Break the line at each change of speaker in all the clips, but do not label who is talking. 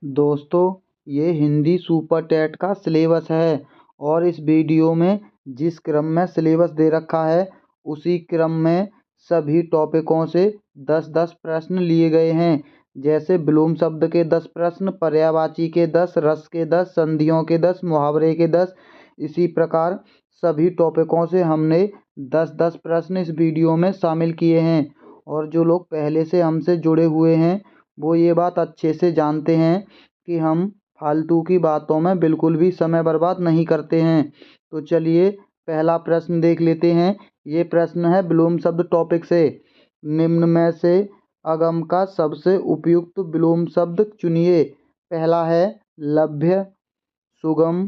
दोस्तों, ये Hindi super TET का सिलेबस है और इस वीडियो में जिस क्रम में सिलेबस दे रखा है उसी क्रम में सभी टॉपिकों से 10-10 प्रश्न लिए गए हैं। जैसे विलोम शब्द के 10 प्रश्न, पर्यायवाची के 10, रस के 10, संधियों के 10, मुहावरे के 10। इसी प्रकार सभी टॉपिकों से हमने 10-10 प्रश्न इस वीडियो में शामिल किए हैं। और जो लोग पहले से हमसे जुड़े हुए हैं वो ये बात अच्छे से जानते हैं कि हम फालतू की बातों में बिल्कुल भी समय बर्बाद नहीं करते हैं। तो चलिए पहला प्रश्न देख लेते हैं। ये प्रश्न है विलोम शब्द टॉपिक से। निम्न में से अगम का सबसे उपयुक्त विलोम शब्द चुनिए। पहला है लभ्य, सुगम,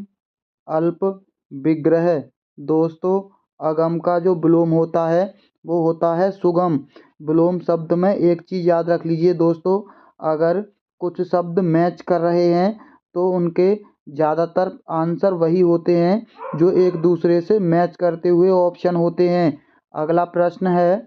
अल्प, विग्रह। दोस्तों, अगम का जो विलोम होता है वो होता है सुगम। विलोम शब्द में एक चीज़ याद रख लीजिए दोस्तों, अगर कुछ शब्द मैच कर रहे हैं तो उनके ज़्यादातर आंसर वही होते हैं जो एक दूसरे से मैच करते हुए ऑप्शन होते हैं। अगला प्रश्न है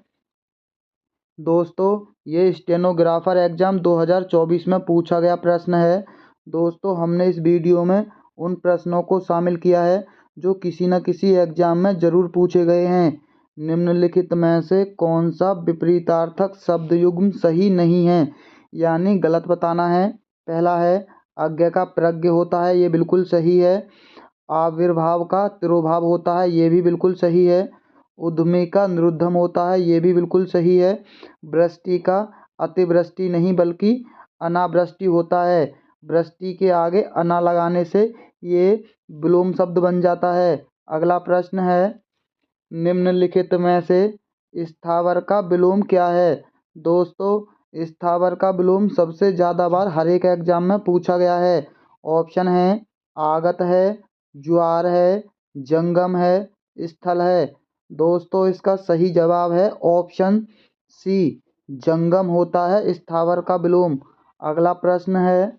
दोस्तों, ये स्टेनोग्राफर एग्ज़ाम 2024 में पूछा गया प्रश्न है। दोस्तों, हमने इस वीडियो में उन प्रश्नों को शामिल किया है जो किसी न किसी एग्ज़ाम में ज़रूर पूछे गए हैं। निम्नलिखित में से कौन सा विपरीतार्थक शब्द युग्म सही नहीं है, यानी गलत बताना है। पहला है अज्ञ का प्रज्ञ होता है, ये बिल्कुल सही है। आविर्भाव का तिरोभाव होता है, ये भी बिल्कुल सही है। उद्यमी का निरुद्धम होता है, ये भी बिल्कुल सही है। वृष्टि का अतिवृष्टि नहीं बल्कि अनावृष्टि होता है। वृष्टि के आगे अना लगाने से ये विलोम शब्द बन जाता है। अगला प्रश्न है निम्नलिखित में से स्थावर का विलोम क्या है। दोस्तों, स्थावर का विलोम सबसे ज़्यादा बार हर एक एग्जाम में पूछा गया है। ऑप्शन है आगत है, ज्वार है, जंगम है, स्थल है। दोस्तों, इसका सही जवाब है ऑप्शन सी, जंगम होता है स्थावर का विलोम। अगला प्रश्न है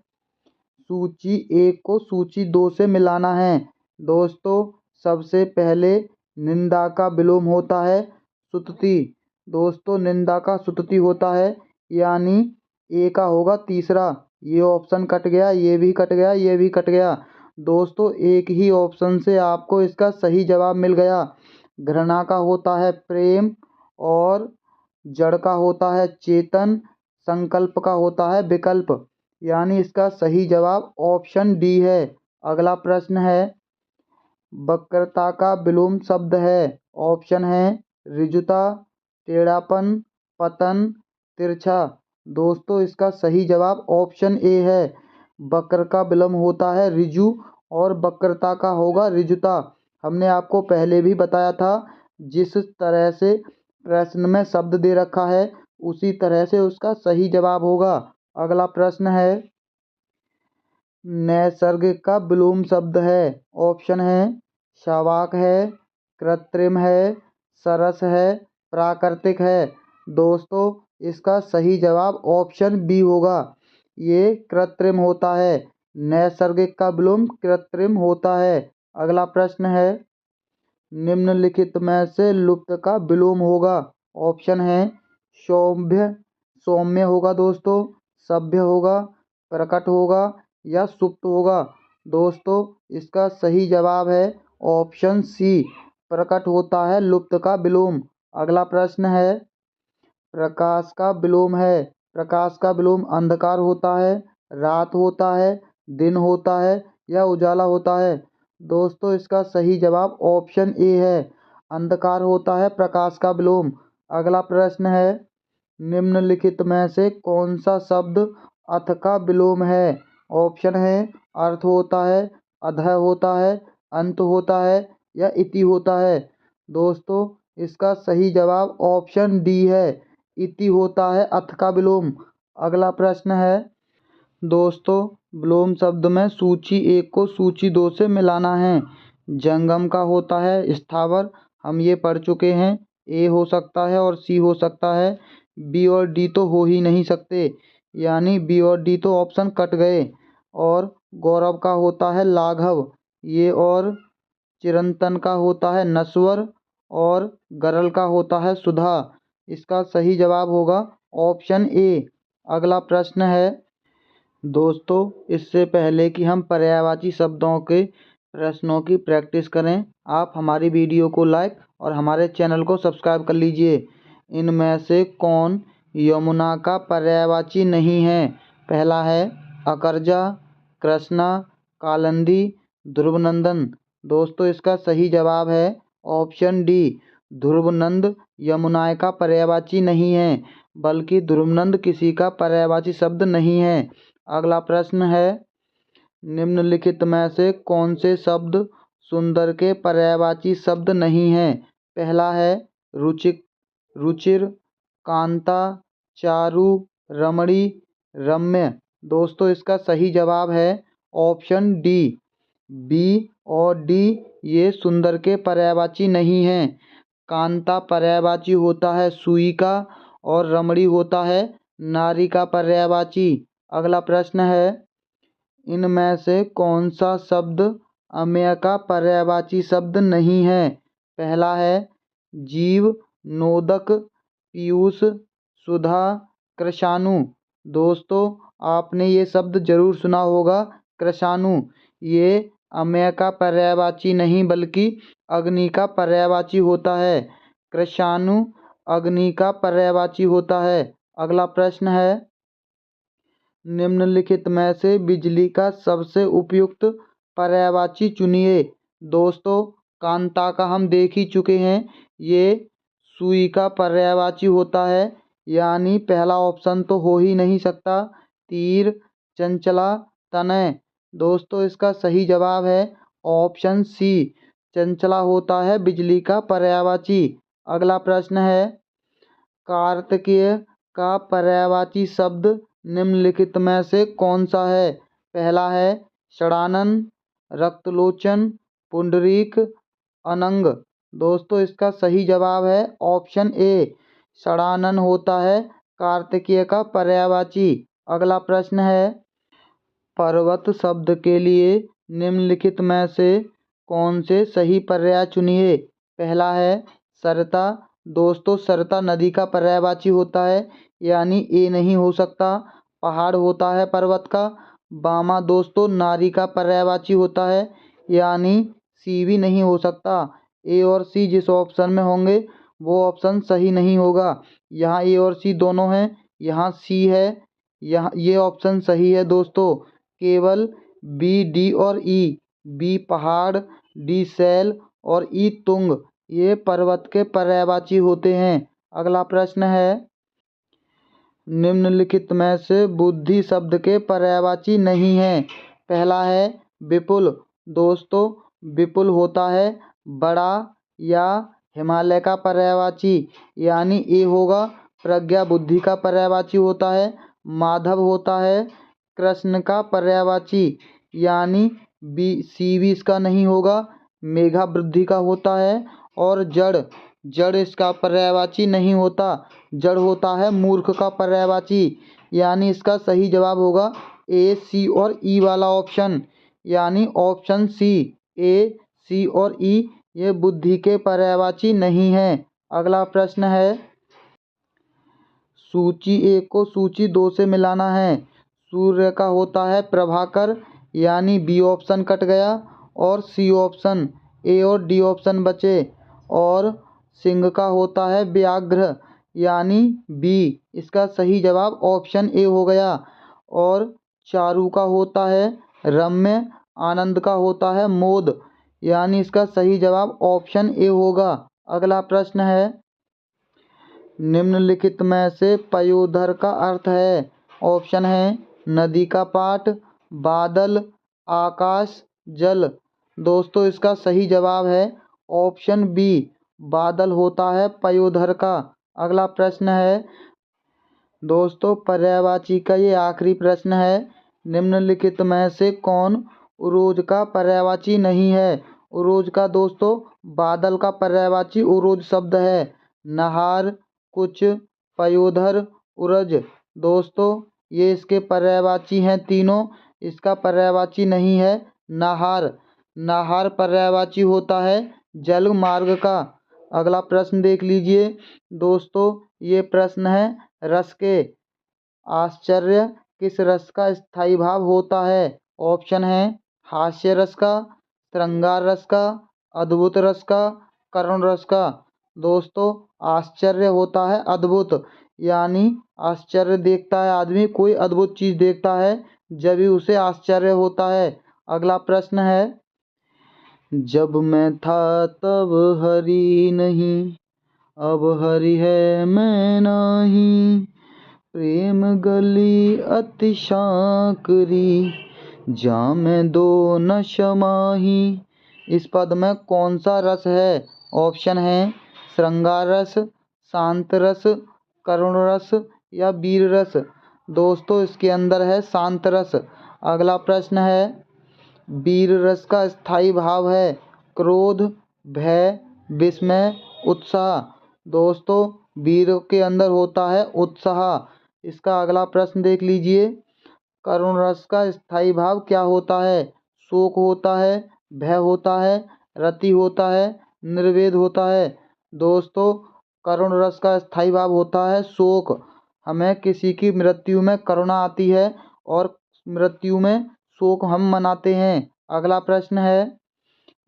सूची 1 को सूची 2 से मिलाना है। दोस्तों, सबसे पहले निंदा का विलोम होता है सुतति। दोस्तों, निंदा का सुतति होता है, यानी ए का होगा तीसरा। ये ऑप्शन कट गया, ये भी कट गया, ये भी कट गया। दोस्तों, एक ही ऑप्शन से आपको इसका सही जवाब मिल गया। घृणा का होता है प्रेम और जड़ का होता है चेतन, संकल्प का होता है विकल्प, यानी इसका सही जवाब ऑप्शन डी है। अगला प्रश्न है वक्रता का विलोम शब्द है। ऑप्शन है ऋजुता, टेढ़ापन, पतन, तिरछा। दोस्तों, इसका सही जवाब ऑप्शन ए है। वक्र का विलोम होता है ऋजु और वक्रता का होगा ऋजुता। हमने आपको पहले भी बताया था, जिस तरह से प्रश्न में शब्द दे रखा है उसी तरह से उसका सही जवाब होगा। अगला प्रश्न है नैसर्गिक का विलोम शब्द है। ऑप्शन है शावाक है, कृत्रिम है, सरस है, प्राकृतिक है। दोस्तों, इसका सही जवाब ऑप्शन बी होगा, ये कृत्रिम होता है। नैसर्गिक का विलोम कृत्रिम होता है। अगला प्रश्न है निम्नलिखित में से लुप्त का विलोम होगा। ऑप्शन है सौम्य, सौम्य होगा दोस्तों, सभ्य होगा, प्रकट होगा या सुप्त होगा। दोस्तों, इसका सही जवाब है ऑप्शन सी, प्रकट होता है लुप्त का विलोम। अगला प्रश्न है प्रकाश का विलोम है। प्रकाश का विलोम अंधकार होता है, रात होता है, दिन होता है या उजाला होता है। दोस्तों, इसका सही जवाब ऑप्शन ए है, अंधकार होता है प्रकाश का विलोम। अगला प्रश्न है निम्नलिखित में से कौन सा शब्द अथ का विलोम है। ऑप्शन है अर्थ होता है, अधः होता है, अंत होता है या इति होता है। दोस्तों, इसका सही जवाब ऑप्शन डी है, इति होता है अथ का विलोम। अगला प्रश्न है दोस्तों, विलोम शब्द में सूची 1 को सूची 2 से मिलाना है। जंगम का होता है स्थावर, हम ये पढ़ चुके हैं। ए हो सकता है और सी हो सकता है, बी और डी तो हो ही नहीं सकते, यानी बी और डी तो ऑप्शन कट गए। और गौरव का होता है लाघव, ये और चिरंतन का होता है नश्वर और गरल का होता है सुधा। इसका सही जवाब होगा ऑप्शन ए। अगला प्रश्न है दोस्तों, इससे पहले कि हम पर्यायवाची शब्दों के प्रश्नों की प्रैक्टिस करें, आप हमारी वीडियो को लाइक और हमारे चैनल को सब्सक्राइब कर लीजिए। इनमें से कौन यमुना का पर्यायवाची नहीं है? पहला है अकरजा, कृष्णा, कालिंदी, ध्रुवनंदन। दोस्तों, इसका सही जवाब है ऑप्शन डी, ध्रुवनंद यमुना का पर्यायवाची नहीं है, बल्कि ध्रुवनंद किसी का पर्यायवाची शब्द नहीं है। अगला प्रश्न है, निम्नलिखित में से कौन से शब्द सुंदर के पर्यायवाची शब्द नहीं है? पहला है रुचिर, कांता, चारु, रमणी, रम्य। दोस्तों, इसका सही जवाब है ऑप्शन डी, बी और डी ये सुंदर के पर्यायवाची नहीं हैं। कांता पर्यायवाची होता है सुई का और रमणी होता है नारी का पर्यायवाची। अगला प्रश्न है, इनमें से कौन सा शब्द अमेय का पर्यायवाची शब्द नहीं है? पहला है जीव, नोदक, पीयूष, सुधा, कृशाणु। दोस्तों, आपने ये शब्द जरूर सुना होगा, कृशाणु। ये अमेय का पर्यायवाची नहीं बल्कि अग्नि का पर्यायवाची होता है। कृशाणु अग्नि का पर्यायवाची होता है। अगला प्रश्न है, निम्नलिखित में से बिजली का सबसे उपयुक्त पर्यायवाची चुनिए। दोस्तों, कांता का हम देख ही चुके हैं, ये सुई का पर्यायवाची होता है, यानी पहला ऑप्शन तो हो ही नहीं सकता। तीर, चंचला, तनय। दोस्तों, इसका सही जवाब है ऑप्शन सी, चंचला होता है बिजली का पर्यायवाची। अगला प्रश्न है, कार्तिकेय का पर्यायवाची शब्द निम्नलिखित में से कौन सा है? पहला है षडानन, रक्तलोचन, पुंडरीक, अनंग। दोस्तों, इसका सही जवाब है ऑप्शन ए, षडानन होता है कार्तिकेय का पर्यायवाची। अगला प्रश्न है, पर्वत शब्द के लिए निम्नलिखित में से कौन से सही पर्याय चुनिए? पहला है सरिता। दोस्तों, सरिता नदी का पर्यायवाची होता है, यानी ए नहीं हो सकता। पहाड़ होता है पर्वत का। बामा दोस्तों नारी का पर्यायवाची होता है, यानी सी भी नहीं हो सकता। ए और सी जिस ऑप्शन में होंगे वो ऑप्शन सही नहीं होगा। यहाँ ए और सी दोनों हैं, यहाँ सी है, यहाँ ये ऑप्शन सही है दोस्तों। केवल बी, डी और ई, बी पहाड़, डी सैल और ई तुंग ये पर्वत के पर्यायवाची होते हैं। अगला प्रश्न है, निम्नलिखित में से बुद्धि शब्द के पर्यायवाची नहीं है। पहला है विपुल। दोस्तों, विपुल होता है बड़ा या हिमालय का पर्यायवाची, यानी ए होगा। प्रज्ञा बुद्धि का पर्यायवाची होता है। माधव होता है कृष्ण का पर्यायवाची, यानी बी, सी भी इसका नहीं होगा। मेघा बुद्धि का होता है। और जड़, जड़ इसका पर्यायवाची नहीं होता। जड़ होता है मूर्ख का पर्यायवाची, यानी इसका सही जवाब होगा ए, सी और ई वाला ऑप्शन, यानी ऑप्शन सी, ए, सी और ई ये बुद्धि के पर्यायवाची नहीं है। अगला प्रश्न है, सूची 1 को सूची 2 से मिलाना है। सूर्य का होता है प्रभाकर, यानी बी ऑप्शन कट गया और सी ऑप्शन, ए और डी ऑप्शन बचे। और सिंह का होता है व्याघ्र, यानी बी, इसका सही जवाब ऑप्शन ए हो गया। और चारु का होता है रम्य, आनंद का होता है मोद, यानी इसका सही जवाब ऑप्शन ए होगा। अगला प्रश्न है, निम्नलिखित में से पयोधर का अर्थ है। ऑप्शन है नदी का पाट, बादल, आकाश, जल। दोस्तों, इसका सही जवाब है ऑप्शन बी, बादल होता है पयोधर का। अगला प्रश्न है दोस्तों, पर्यायवाची का ये आखिरी प्रश्न है, निम्नलिखित में से कौन उरोज का पर्यायवाची नहीं है? उरोज का दोस्तों बादल का पर्यायवाची उरोज शब्द है। नहार, कुछ, पयोधर, उरज। दोस्तों, ये इसके पर्यायवाची हैं तीनों, इसका पर्यायवाची नहीं है नाहार। नाहार पर्यायवाची होता है जल मार्ग का। अगला प्रश्न देख लीजिए दोस्तों, ये प्रश्न है रस के। आश्चर्य किस रस का स्थायी भाव होता है? ऑप्शन है हास्य रस का, श्रृंगार रस का, अद्भुत रस का, करुण रस का। दोस्तों आश्चर्य होता है अद्भुत, यानी आश्चर्य देखता है आदमी, कोई अद्भुत चीज देखता है जब ही उसे आश्चर्य होता है। अगला प्रश्न है, जब मैं था तब हरि नहीं, अब हरि है मैं नाही, प्रेम गली अति शांकरी, जामे दो न समाही। इस पद में कौन सा रस है? ऑप्शन है श्रृंगार रस, शांत रस, करुण रस या वीर रस। दोस्तों इसके अंदर है शांत रस। अगला प्रश्न है, वीर रस का स्थायी भाव है क्रोध, भय, विस्मय, उत्साह। दोस्तों वीर के अंदर होता है उत्साह। इसका अगला प्रश्न देख लीजिए, करुण रस का स्थायी भाव क्या होता है? शोक होता है, भय होता है, रति होता है, निर्वेद होता है। दोस्तों करुण रस का स्थायी भाव होता है शोक। हमें किसी की मृत्यु में करुणा आती है और मृत्यु में शोक हम मनाते हैं। अगला प्रश्न है,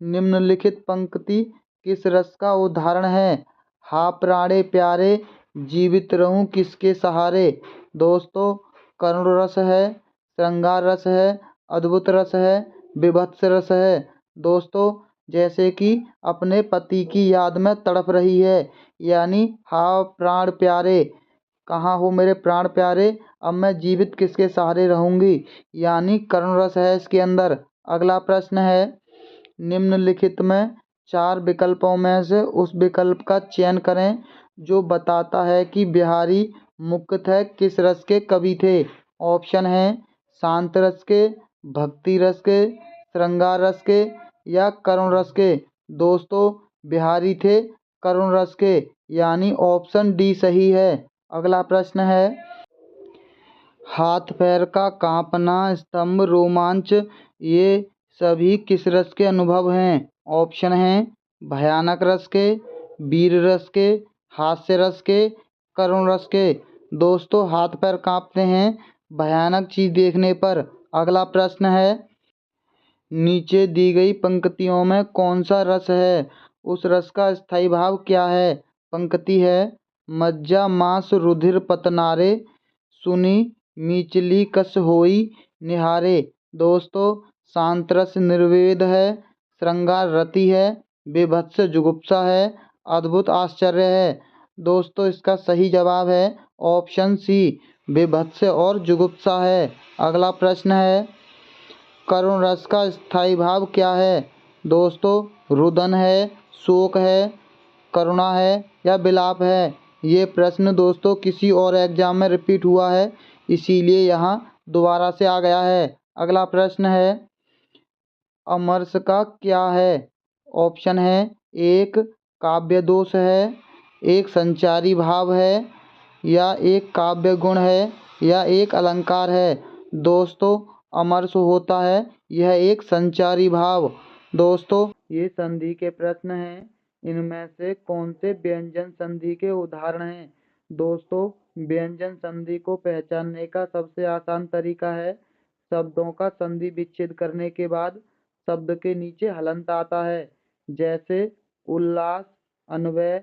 निम्नलिखित पंक्ति किस रस का उदाहरण है? हा प्राणे प्यारे, जीवित रहूं किसके सहारे। दोस्तों करुण रस है, श्रृंगार रस है, अद्भुत रस है, विभत्स रस है। दोस्तों जैसे कि अपने पति की याद में तड़प रही है, यानी हा प्राण प्यारे, कहाँ हो मेरे प्राण प्यारे, अब मैं जीवित किसके सहारे रहूंगी, यानी करुण रस है इसके अंदर। अगला प्रश्न है, निम्नलिखित में 4 विकल्पों में से उस विकल्प का चयन करें जो बताता है कि बिहारी मुख्यतः किस रस के कवि थे। ऑप्शन है शांत रस के, भक्ति रस के, श्रृंगार रस के या करुण रस के। दोस्तों बिहारी थे करुण रस के, यानी ऑप्शन डी सही है। अगला प्रश्न है, हाथ पैर का कांपना, स्तंभ, रोमांच, ये सभी किस रस के अनुभव हैं? ऑप्शन हैं भयानक रस के, वीर रस के, हास्य रस के, करुण रस के। दोस्तों हाथ पैर कांपते हैं भयानक चीज देखने पर। अगला प्रश्न है, नीचे दी गई पंक्तियों में कौन सा रस है? उस रस का स्थायी भाव क्या है? पंक्ति है, मज्जा मांस रुधिर पतनारे, सुनी मीचली कस होई निहारे। दोस्तों शांत रस निर्वेद है, श्रृंगार रति है, विभत्स जुगुप्सा है, अद्भुत आश्चर्य है। दोस्तों इसका सही जवाब है ऑप्शन सी, विभत्स और जुगुप्सा है। अगला प्रश्न है, करुण रस का स्थायी भाव क्या है? दोस्तों रुदन है, शोक है, करुणा है या विलाप है। ये प्रश्न दोस्तों किसी और एग्जाम में रिपीट हुआ है, इसीलिए यहाँ दोबारा से आ गया है। अगला प्रश्न है, अमरस का क्या है? ऑप्शन है एक काव्य दोष है, एक संचारी भाव है, या एक काव्य गुण है, या एक अलंकार है। दोस्तों अमरस होता है यह एक संचारी भाव। दोस्तों ये संधि के प्रश्न हैं, इनमें से कौन से व्यंजन संधि के उदाहरण हैं? दोस्तों व्यंजन संधि को पहचानने का सबसे आसान तरीका है शब्दों का संधि विच्छेद करने के बाद शब्द के नीचे हलंत आता है, जैसे उल्लास, अन्वय,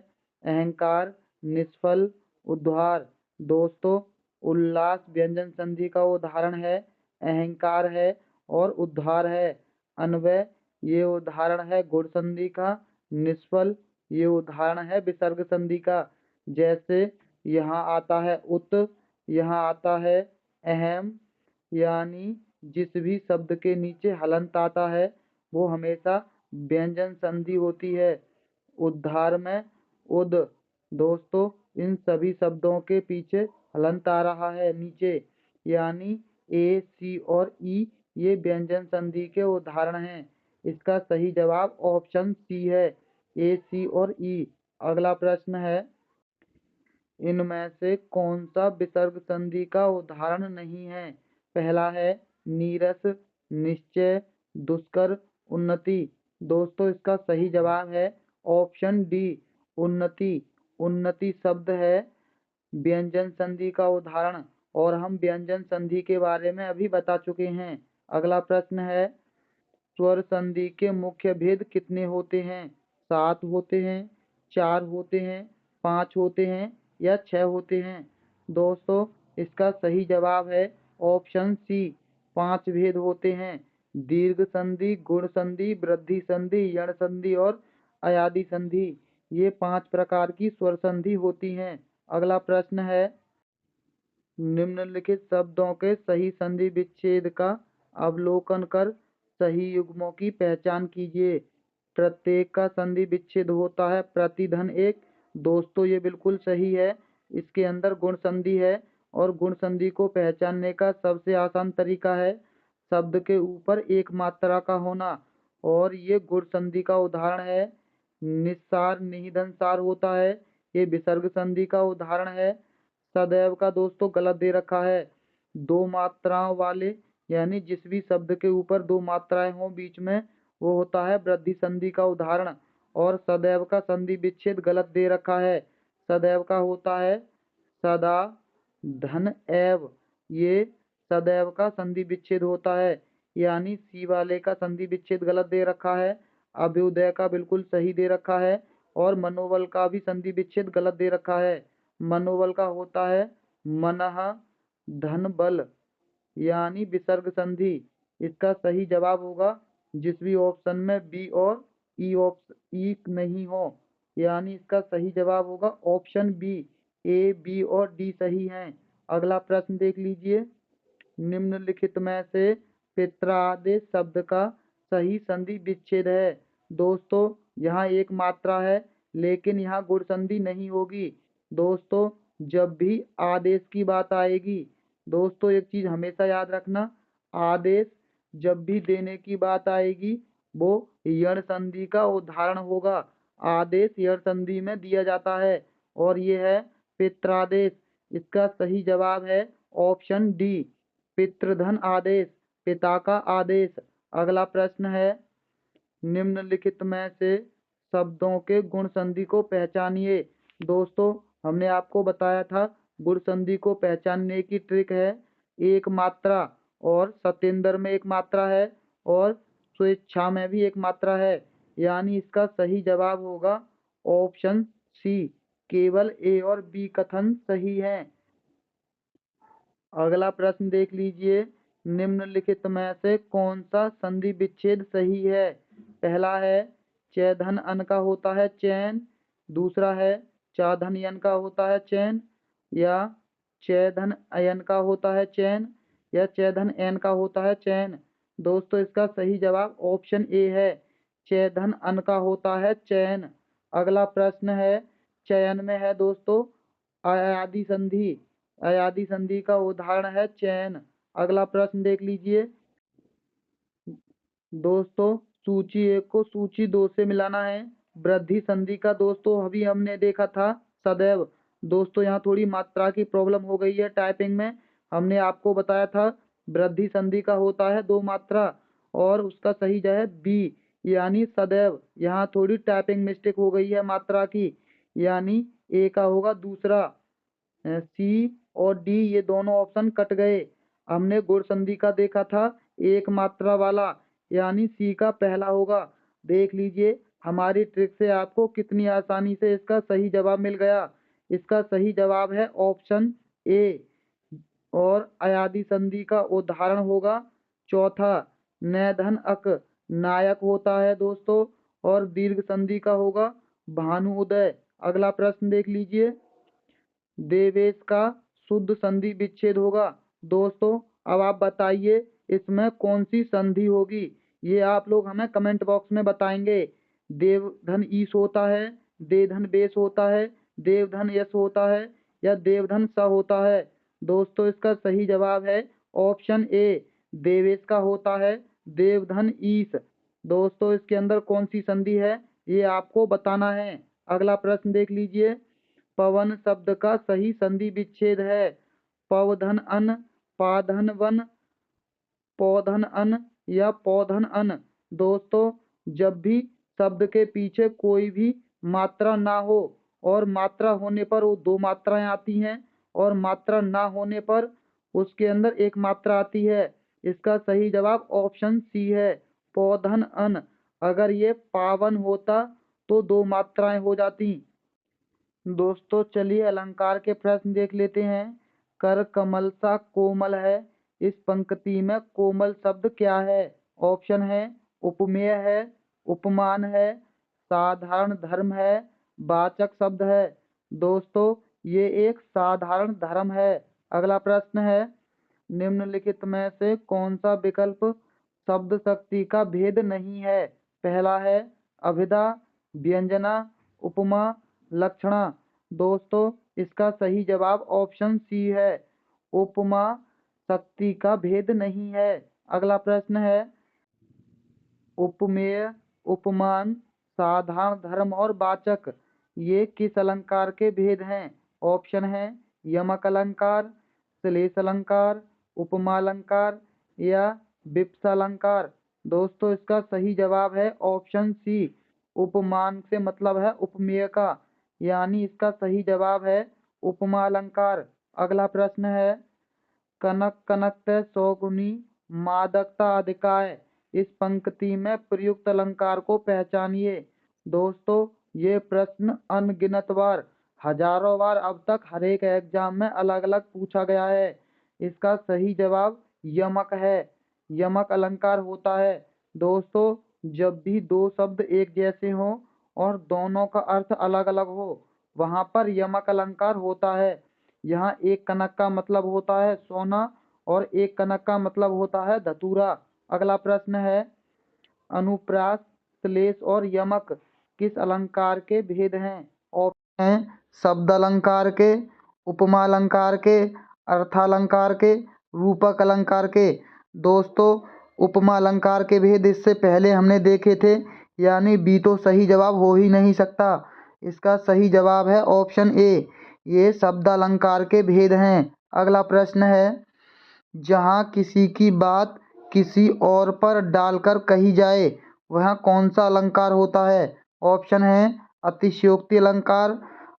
अहंकार, निष्फल, उद्धार। दोस्तों उल्लास व्यंजन संधि का उदाहरण है, अहंकार है और उद्धार है। अन्वय ये उदाहरण है गुण संधि का, निष्फल ये उदाहरण है विसर्ग संधि का। जैसे यहाँ आता है उत, यहाँ आता है अहम, यानी जिस भी शब्द के नीचे हलंत आता है वो हमेशा व्यंजन संधि होती है। उद्धार में उद। दोस्तों इन सभी शब्दों के पीछे हलंत आ रहा है नीचे, यानी ए, सी और ई ये व्यंजन संधि के उदाहरण हैं। इसका सही जवाब ऑप्शन सी है, ए, सी और ई। अगला प्रश्न है, इनमें से कौन सा विसर्ग संधि का उदाहरण नहीं है? पहला है नीरस, निश्चय, दुष्कर, उन्नति। दोस्तों इसका सही जवाब है ऑप्शन डी, उन्नति। उन्नति शब्द है व्यंजन संधि का उदाहरण। और हम व्यंजन संधि के बारे में अभी बता चुके हैं। अगला प्रश्न है, स्वर संधि के मुख्य भेद कितने होते हैं? 7 होते हैं, 4 होते हैं, 5 होते हैं या 6 होते हैं? दोस्तों इसका सही जवाब है ऑप्शन सी, 5 भेद होते हैं। दीर्घ संधि, गुण संधि, वृद्धि संधि, यण संधि और अयादि संधि, ये 5 प्रकार की स्वर संधि होती हैं। अगला प्रश्न है, निम्नलिखित शब्दों के सही संधि विच्छेद का अवलोकन कर सही युग्मों की पहचान कीजिए। प्रत्येक का संधि विच्छेद होता है प्रतिधन एक। दोस्तों ये बिल्कुल सही है, इसके अंदर गुण संधि है और गुण संधि को पहचानने का सबसे आसान तरीका है शब्द के ऊपर एक मात्रा का होना, और ये गुण संधि का उदाहरण है। निस्सार निहिधनसार होता है, ये विसर्ग संधि का उदाहरण है। सदैव का दोस्तों गलत दे रखा है। 2 मात्राओं वाले यानी जिस भी शब्द के ऊपर 2 मात्राएं हों बीच में, वो होता है वृद्धि संधि का उदाहरण। और सदैव का संधि विच्छेद गलत दे रखा है। सदैव का होता है सदा धन एव, ये सदैव का संधि विच्छेद होता है, यानी सी वाले का संधि विच्छेद गलत दे रखा है। अभ्युदय का बिल्कुल सही दे रखा है और मनोबल का भी संधि विच्छेद गलत दे रखा है। मनोबल का होता है मनः धन बल, यानी विसर्ग संधि। इसका सही जवाब होगा जिस भी ऑप्शन में बी और ई नहीं हो, यानी इसका सही जवाब होगा ऑप्शन बी। ए, बी और डी सही हैं। अगला प्रश्न देख लीजिए, निम्नलिखित में से पित्रादेश शब्द का सही संधि विच्छेद है। दोस्तों यहाँ एक मात्रा है लेकिन यहाँ गुण संधि नहीं होगी। दोस्तों जब भी आदेश की बात आएगी, दोस्तों एक चीज हमेशा याद रखना, आदेश जब भी देने की बात आएगी वो यण संधि का उदाहरण होगा। आदेश यण संधि में दिया जाता है और ये है पित्रादेश। इसका सही जवाब है ऑप्शन डी, पितृधन आदेश, पिता का आदेश। अगला प्रश्न है, निम्नलिखित में से शब्दों के गुण संधि को पहचानिए। दोस्तों हमने आपको बताया था गुण संधि को पहचानने की ट्रिक है एक मात्रा, और सतेंद्र में एक मात्रा है और स्वेच्छा में भी एक मात्रा है, यानी इसका सही जवाब होगा ऑप्शन सी, केवल ए और बी कथन सही है। अगला प्रश्न देख लीजिए, निम्नलिखित में से कौन सा संधि विच्छेद सही है? पहला है च धन अन का होता है चैन, दूसरा है चा धन यन का होता है चैन, या च धन अयन का होता है चैन, या च धन एन का होता है चैन। दोस्तों इसका सही जवाब ऑप्शन ए है, च धन अन का होता है चैन। अगला प्रश्न है, चयन में है दोस्तों अयादि संधि, अयादि संधि का उदाहरण है चैन। अगला प्रश्न देख लीजिए, दोस्तों सूची 1 को सूची 2 से मिलाना है। वृद्धि संधि का दोस्तों अभी हमने देखा था सदैव। दोस्तों यहाँ थोड़ी मात्रा की प्रॉब्लम हो गई है टाइपिंग में। हमने आपको बताया था वृद्धि संधि का होता है 2 मात्रा और उसका सही जो है बी, यानी सदैव। यहाँ थोड़ी टाइपिंग मिस्टेक हो गई है मात्रा की, यानी ए का होगा दूसरा। सी और डी ये दोनों ऑप्शन कट गए। हमने गुण संधि का देखा था एक मात्रा वाला, यानी सी का पहला होगा। देख लीजिए हमारी ट्रिक से आपको कितनी आसानी से इसका सही जवाब मिल गया। इसका सही जवाब है ऑप्शन ए, और अयादि संधि का उदाहरण होगा चौथा न धन अक, नायक होता है दोस्तों, और दीर्घ संधि का होगा भानु उदय। अगला प्रश्न देख लीजिए, देवेश का शुद्ध संधि विच्छेद होगा। दोस्तों अब आप बताइए इसमें कौन सी संधि होगी, ये आप लोग हमें कमेंट बॉक्स में बताएंगे। देवधन ईश होता है, देवधन बेस होता है, देवधन यश होता है, या देवधन स होता है। दोस्तों इसका सही जवाब है ऑप्शन ए, देवेश का होता है देवधन ईश। दोस्तों इसके अंदर कौन सी संधि है ये आपको बताना है। अगला प्रश्न देख लीजिए, पवन शब्द का सही संधि विच्छेद है। पवधन अन, पाधन वन, पौधन अन, या पौधन अन। दोस्तों जब भी शब्द के पीछे कोई भी मात्रा ना हो, और मात्रा होने पर वो 2 मात्राएं आती हैं और मात्रा ना होने पर उसके अंदर एक मात्रा आती है। इसका सही जवाब ऑप्शन सी है, पौधन अन। अगर ये पावन होता तो दो मात्राएं हो जाती। दोस्तों चलिए अलंकार के प्रश्न देख लेते हैं। कर कमल सा कोमल है, इस पंक्ति में कोमल शब्द क्या है? ऑप्शन है उपमेय है, उपमान है, साधारण धर्म है, वाचक शब्द है। दोस्तों ये एक साधारण धर्म है। अगला प्रश्न है, निम्नलिखित में से कौन सा विकल्प शब्द शक्ति का भेद नहीं है? पहला है अभिधा, व्यंजना, उपमा, लक्षणा। दोस्तों इसका सही जवाब ऑप्शन सी है, उपमा शक्ति का भेद नहीं है। अगला प्रश्न है, उपमेय, उपमान, साधारण धर्म और वाचक ये किस अलंकार के भेद हैं? ऑप्शन है यमक अलंकार, श्लेष अलंकार, उपमा अलंकार या विप्स अलंकार। दोस्तों इसका सही जवाब है ऑप्शन सी, उपमान से मतलब है उपमेय का, यानी इसका सही जवाब है उपमा अलंकार। अगला प्रश्न है, कनक कनकते सौगुनी मादकता अधिकाय, इस पंक्ति में प्रयुक्त अलंकार को पहचानिए। दोस्तों ये प्रश्न अनगिनत बार, हजारों बार अब तक हर एक एग्जाम में अलग अलग पूछा गया है। इसका सही जवाब यमक है, यमक अलंकार होता है। दोस्तों जब भी दो शब्द एक जैसे हों और दोनों का अर्थ अलग अलग हो, वहां पर यमक अलंकार होता है। यहाँ एक कनक का मतलब होता है सोना और एक कनक का मतलब होता है धतूरा। अगला प्रश्न है, अनुप्रास, श्लेष और यमक किस अलंकार के भेद हैं? ऑप्शन है शब्द अलंकार के, उपमा अलंकार के, अर्थालंकार के, रूपक अलंकार के। दोस्तों उपमा अलंकार के भेद इससे पहले हमने देखे थे, यानी बी तो सही जवाब हो ही नहीं सकता। इसका सही जवाब है ऑप्शन ए, ये शब्द अलंकार के भेद हैं। अगला प्रश्न है, जहाँ किसी की बात किसी और पर डालकर कही जाए वह कौन सा अलंकार होता है? ऑप्शन है अतिशयोक्ति अलंकार,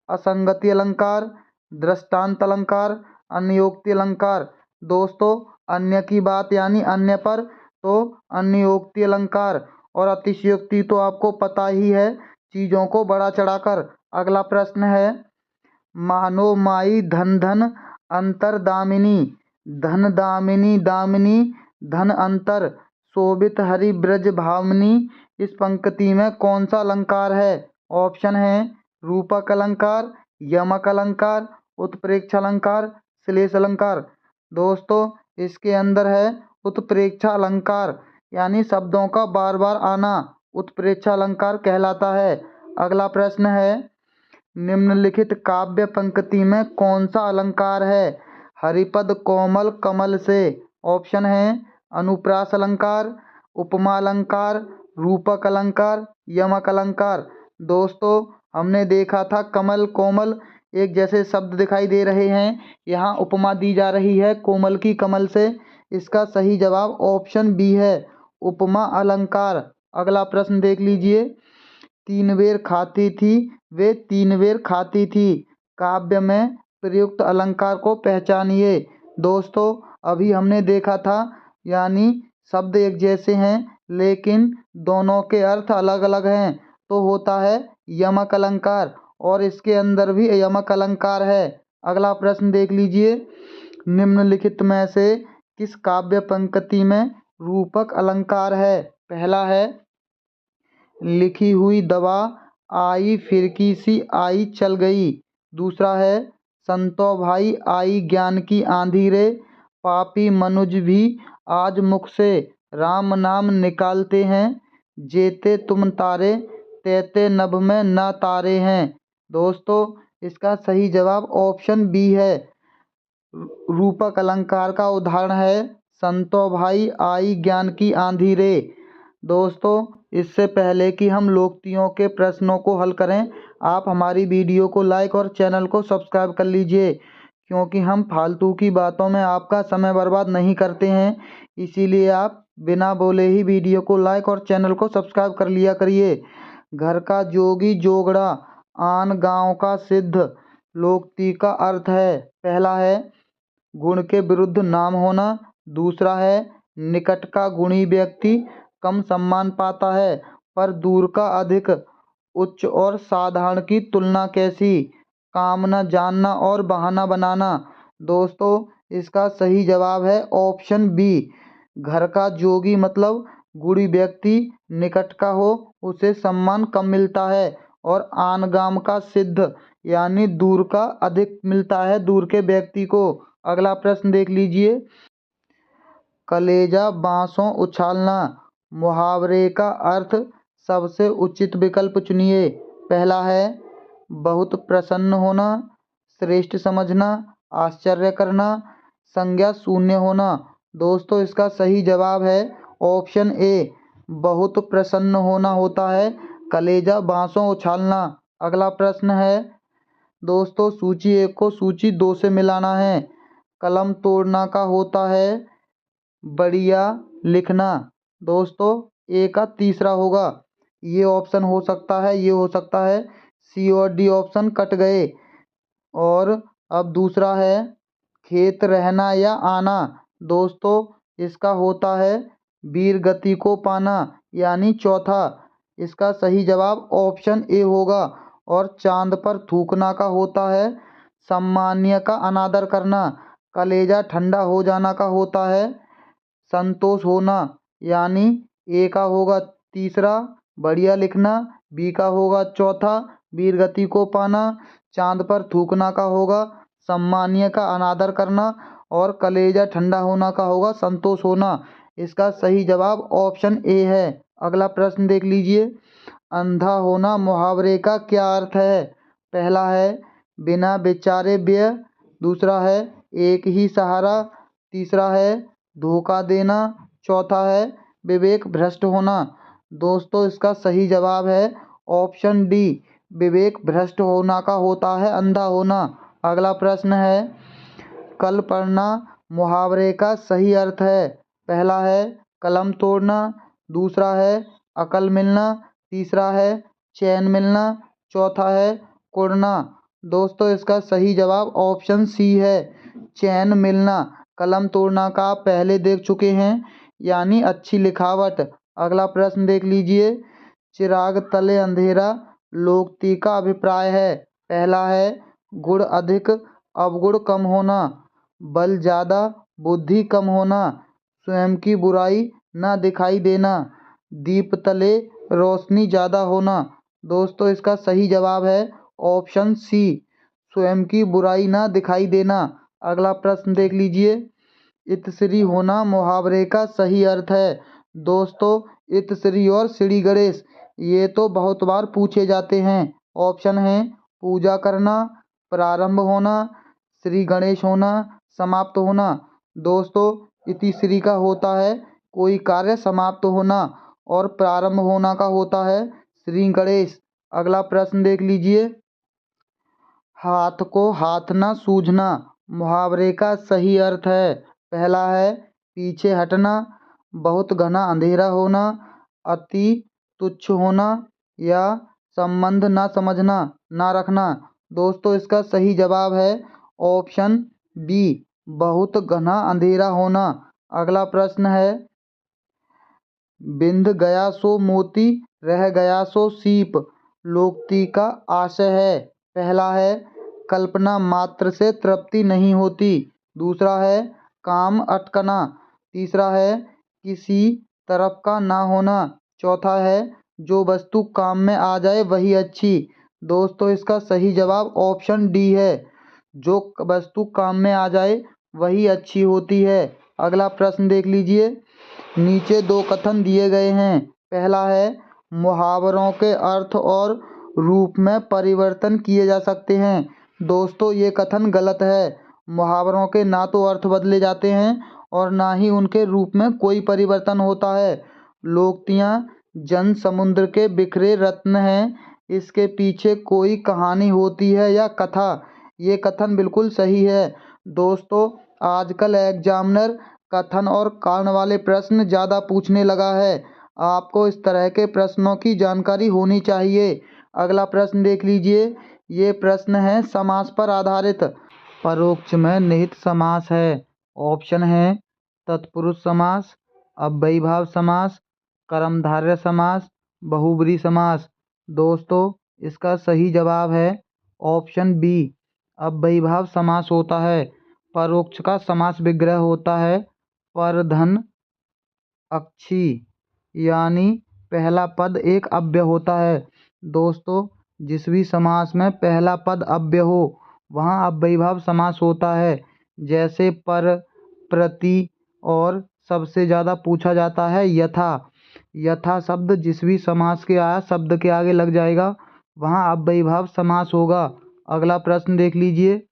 असंगति अलंकार, दृष्टांत अलंकार, अन्योक्ति अलंकार। दोस्तों अन्य की बात यानी अन्य पर तो अन्योक्ति अलंकार, और अतिशयोक्ति तो आपको पता ही है, चीजों को बढ़ा चढ़ाकर। अगला प्रश्न है, मानो माई धन धन अंतर दामिनी, धन दामिनी दामिनी धन अंतर, शोभित हरि ब्रज भावनी, इस पंक्ति में कौन सा अलंकार है? ऑप्शन है रूपक अलंकार, यमक अलंकार, उत्प्रेक्ष अलंकार, श्लेष अलंकार। दोस्तों इसके अंदर है उत्प्रेक्ष अलंकार, यानी शब्दों का बार बार आना उत्प्रेक्ष अलंकार कहलाता है। अगला प्रश्न है, निम्नलिखित काव्य पंक्ति में कौन सा अलंकार है? हरिपद कोमल कमल से। ऑप्शन है अनुप्रास अलंकार, उपमा अलंकार, रूपक अलंकार, यमक अलंकार। दोस्तों हमने देखा था कमल कोमल एक जैसे शब्द दिखाई दे रहे हैं, यहाँ उपमा दी जा रही है कोमल की कमल से। इसका सही जवाब ऑप्शन बी है, उपमा अलंकार। अगला प्रश्न देख लीजिए, तीन बेर खाती थी वे तीन बेर खाती थी, काव्य में प्रयुक्त अलंकार को पहचानिए। दोस्तों अभी हमने देखा था, यानी शब्द एक जैसे हैं लेकिन दोनों के अर्थ अलग अलग हैं, तो होता है यमक अलंकार, और इसके अंदर भी यमक अलंकार है। अगला प्रश्न देख लीजिए, निम्नलिखित में से किस काव्य पंक्ति में रूपक अलंकार है? पहला है लिखी हुई दवा आई फिरकी सी आई चल गई। दूसरा है संतो भाई आई ज्ञान की आंधी रे, पापी मनुज भी आज मुख से राम नाम निकालते हैं, जेते तुम तारे तेते नभ में न तारे हैं। दोस्तों इसका सही जवाब ऑप्शन बी है, रूपक अलंकार का उदाहरण है संतो भाई आई ज्ञान की आंधी रे। दोस्तों इससे पहले कि हम लोकोक्तियों के प्रश्नों को हल करें, आप हमारी वीडियो को लाइक और चैनल को सब्सक्राइब कर लीजिए, क्योंकि हम फालतू की बातों में आपका समय बर्बाद नहीं करते हैं। इसीलिए आप बिना बोले ही वीडियो को लाइक और चैनल को सब्सक्राइब कर लिया करिए। घर का जोगी जोगड़ा आन गाँव का सिद्ध, लोकोक्ति का अर्थ है। पहला है गुण के विरुद्ध नाम होना। दूसरा है निकट का गुणी व्यक्ति कम सम्मान पाता है पर दूर का अधिक। उच्च और साधारण की तुलना कैसी? कामना जानना और बहाना बनाना। दोस्तों इसका सही जवाब है ऑप्शन बी, घर का जोगी मतलब गुणी व्यक्ति निकट का हो उसे सम्मान कम मिलता है और आन गाम का सिद्ध यानी दूर का अधिक मिलता है दूर के व्यक्ति को। अगला प्रश्न देख लीजिए। कलेजा बाँसों उछालना मुहावरे का अर्थ सबसे उचित विकल्प चुनिए। पहला है बहुत प्रसन्न होना, श्रेष्ठ समझना, आश्चर्य करना, संज्ञा शून्य होना। दोस्तों इसका सही जवाब है ऑप्शन ए, बहुत प्रसन्न होना होता है कलेजा बाँसों उछालना। अगला प्रश्न है दोस्तों सूची 1 को सूची 2 से मिलाना है। कलम तोड़ना का होता है बढ़िया लिखना। दोस्तों ए का तीसरा होगा, ये ऑप्शन हो सकता है, ये हो सकता है, सी और डी ऑप्शन कट गए। और अब दूसरा है खेत रहना या आना। दोस्तों इसका होता है वीर गति को पाना यानी चौथा। इसका सही जवाब ऑप्शन ए होगा। और चांद पर थूकना का होता है सम्मान्य का अनादर करना। कलेजा ठंडा हो जाना का होता है संतोष होना यानी ए का होगा तीसरा बढ़िया लिखना, बी का होगा चौथा वीर गति को पाना, चांद पर थूकना का होगा सम्मान्य का अनादर करना और कलेजा ठंडा होना का होगा संतोष होना। इसका सही जवाब ऑप्शन ए है। अगला प्रश्न देख लीजिए। अंधा होना मुहावरे का क्या अर्थ है? पहला है बिना बेचारे व्यय, दूसरा है एक ही सहारा, तीसरा है धोखा देना, चौथा है विवेक भ्रष्ट होना। दोस्तों इसका सही जवाब है ऑप्शन डी, विवेक भ्रष्ट होना का होता है अंधा होना। अगला प्रश्न है कल पढ़ना मुहावरे का सही अर्थ है। पहला है कलम तोड़ना, दूसरा है अकल मिलना, तीसरा है चैन मिलना, चौथा है कुड़ना। दोस्तों इसका सही जवाब ऑप्शन सी है, चैन मिलना। कलम तोड़ना का आप पहले देख चुके हैं यानी अच्छी लिखावट। अगला प्रश्न देख लीजिए। चिराग तले अंधेरा लोकोक्ति का अभिप्राय है। पहला है गुण अधिक अवगुण कम होना, बल ज़्यादा बुद्धि कम होना, स्वयं की बुराई न दिखाई देना, दीप तले रोशनी ज़्यादा होना। दोस्तों इसका सही जवाब है ऑप्शन सी, स्वयं की बुराई न दिखाई देना। अगला प्रश्न देख लीजिए। इतश्री होना मुहावरे का सही अर्थ है। दोस्तों इतश्री और श्री गणेश ये तो बहुत बार पूछे जाते हैं। ऑप्शन हैं पूजा करना, प्रारंभ होना, श्री गणेश होना, समाप्त होना। दोस्तों इतिश्री का होता है कोई कार्य समाप्त होना और प्रारंभ होना का होता है श्री गणेश। अगला प्रश्न देख लीजिए। हाथ को हाथ न सूझना मुहावरे का सही अर्थ है। पहला है पीछे हटना, बहुत घना अंधेरा होना, अति तुच्छ होना या संबंध ना समझना ना रखना। दोस्तों इसका सही जवाब है ऑप्शन बी, बहुत घना अंधेरा होना। अगला प्रश्न है बिंद गया सो मोती रह गया सो सीप लोकोक्ति का आशय है। पहला है कल्पना मात्र से तृप्ति नहीं होती, दूसरा है काम अटकना, तीसरा है किसी तरफ का ना होना, चौथा है जो वस्तु काम में आ जाए वही अच्छी। दोस्तों इसका सही जवाब ऑप्शन डी है, जो वस्तु काम में आ जाए वही अच्छी होती है। अगला प्रश्न देख लीजिए। नीचे दो कथन दिए गए हैं। पहला है मुहावरों के अर्थ और रूप में परिवर्तन किए जा सकते हैं। दोस्तों ये कथन गलत है। मुहावरों के ना तो अर्थ बदले जाते हैं और ना ही उनके रूप में कोई परिवर्तन होता है। लोकोक्तियाँ जन समुद्र के बिखरे रत्न हैं, इसके पीछे कोई कहानी होती है या कथा। ये कथन बिल्कुल सही है। दोस्तों आजकल एग्जामिनर कथन और कारण वाले प्रश्न ज़्यादा पूछने लगा है। आपको इस तरह के प्रश्नों की जानकारी होनी चाहिए। अगला प्रश्न देख लीजिए। ये प्रश्न है समास पर आधारित। परोक्ष में निहित समास है? ऑप्शन है तत्पुरुष समास, अव्ययीभाव समास, कर्मधारय समास, बहुब्रीहि समास। दोस्तों इसका सही जवाब है ऑप्शन बी, अव्ययीभाव समास होता है। परोक्ष का समास विग्रह होता है परधन अक्षी, यानी पहला पद एक अव्यय होता है। दोस्तों जिस भी समास में पहला पद अव्यय हो वहाँ अव्ययीभाव समास होता है। जैसे पर, प्रति और सबसे ज़्यादा पूछा जाता है यथा। यथा शब्द जिस भी समास के आया शब्द के आगे लग जाएगा वहाँ अव्ययीभाव समास होगा। अगला प्रश्न देख लीजिए।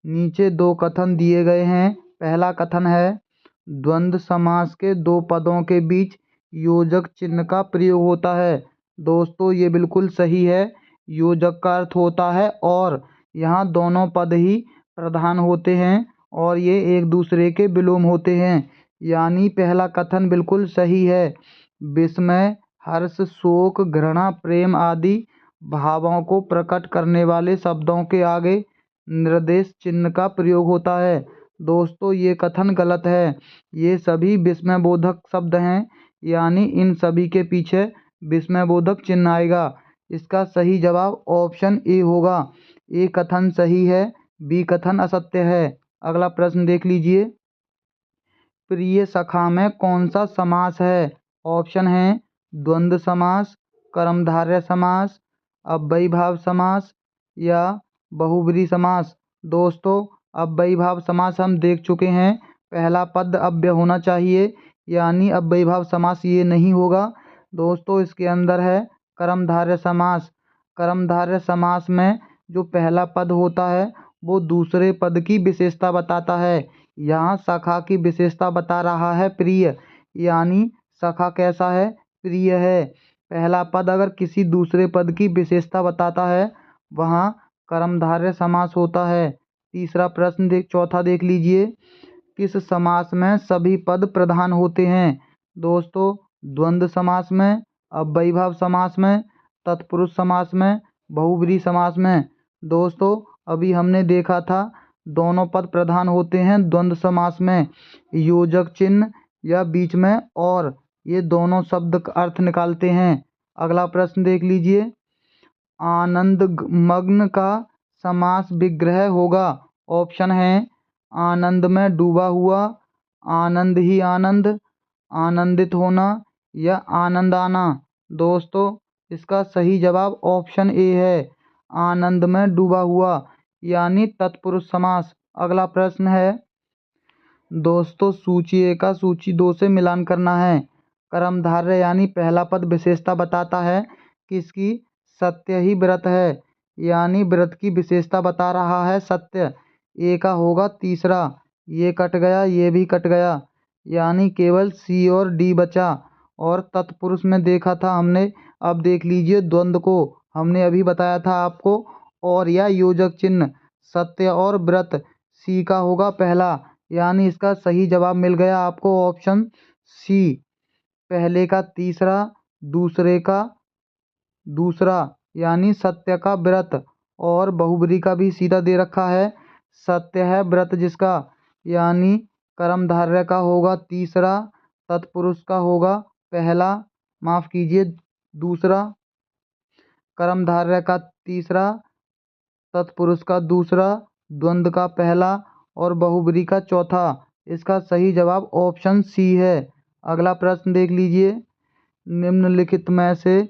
नीचे दो कथन दिए गए हैं। पहला कथन है द्वंद्व समास के दो पदों के बीच योजक चिन्ह का प्रयोग होता है। दोस्तों ये बिल्कुल सही है। योजक का अर्थ होता है और यहाँ दोनों पद ही प्रधान होते हैं और ये एक दूसरे के विलोम होते हैं, यानी पहला कथन बिल्कुल सही है। विस्मय, हर्ष, शोक, घृणा, प्रेम आदि भावों को प्रकट करने वाले शब्दों के आगे निर्देश चिन्ह का प्रयोग होता है। दोस्तों ये कथन गलत है। ये सभी विस्मयबोधक शब्द हैं, यानी इन सभी के पीछे विस्मयबोधक चिन्ह आएगा। इसका सही जवाब ऑप्शन ए होगा। ए कथन सही है, बी कथन असत्य है। अगला प्रश्न देख लीजिए। प्रिय सखा में कौन सा समास है? ऑप्शन है द्वंद्व समास, कर्मधारय समास, अव्ययीभाव समास या बहुब्रीहि समास। दोस्तों अव्ययीभाव समास हम देख चुके हैं, पहला पद अव्यय होना चाहिए, यानी अव्ययीभाव समास ये नहीं होगा। दोस्तों इसके अंदर है कर्मधारय समास। कर्मधारय समास में जो पहला पद होता है वो दूसरे पद की विशेषता बताता है। यहाँ सखा की विशेषता बता रहा है प्रिय, यानी सखा कैसा है? प्रिय है। पहला पद अगर किसी दूसरे पद की विशेषता बताता है वहाँ कर्मधारय समास होता है। तीसरा प्रश्न चौथा देख लीजिए। किस समास में सभी पद प्रधान होते हैं? दोस्तों द्वंद्व समास में, अव्ययीभाव समास में, तत्पुरुष समास में, बहुब्रीहि समास में। दोस्तों अभी हमने देखा था दोनों पद प्रधान होते हैं द्वंद्व समास में, योजक चिन्ह या बीच में और, ये दोनों शब्द का अर्थ निकालते हैं। अगला प्रश्न देख लीजिए। आनंद मग्न का समास विग्रह होगा। ऑप्शन है आनंद में डूबा हुआ, आनंद ही आनंद, आनंदित होना या आनंद आना। दोस्तों इसका सही जवाब ऑप्शन ए है, आनंद में डूबा हुआ, यानी तत्पुरुष समास। अगला प्रश्न है। दोस्तों सूची ए का सूची 2 से मिलान करना है। कर्मधारय यानी पहला पद विशेषता बताता है किसकी? सत्य ही व्रत है, यानी व्रत की विशेषता बता रहा है सत्य। ए का होगा तीसरा, ये कट गया ये भी कट गया, यानी केवल सी और डी बचा। और तत्पुरुष में देखा था हमने, अब देख लीजिए द्वंद्व को, हमने अभी बताया था आपको। और या योजक चिन्ह सत्य और व्रत, सी का होगा पहला, यानी इसका सही जवाब मिल गया आपको ऑप्शन सी। पहले का तीसरा, दूसरे का दूसरा, यानी सत्य का व्रत। और बहुब्रीहि का भी सीधा दे रखा है, सत्य है व्रत जिसका, यानी कर्मधारय का होगा तीसरा, तत्पुरुष का होगा पहला, माफ़ कीजिए दूसरा, कर्मधारय का तीसरा, तत्पुरुष का दूसरा, द्वंद्व का पहला और बहुब्रीहि का चौथा। इसका सही जवाब ऑप्शन सी है। अगला प्रश्न देख लीजिए। निम्नलिखित में से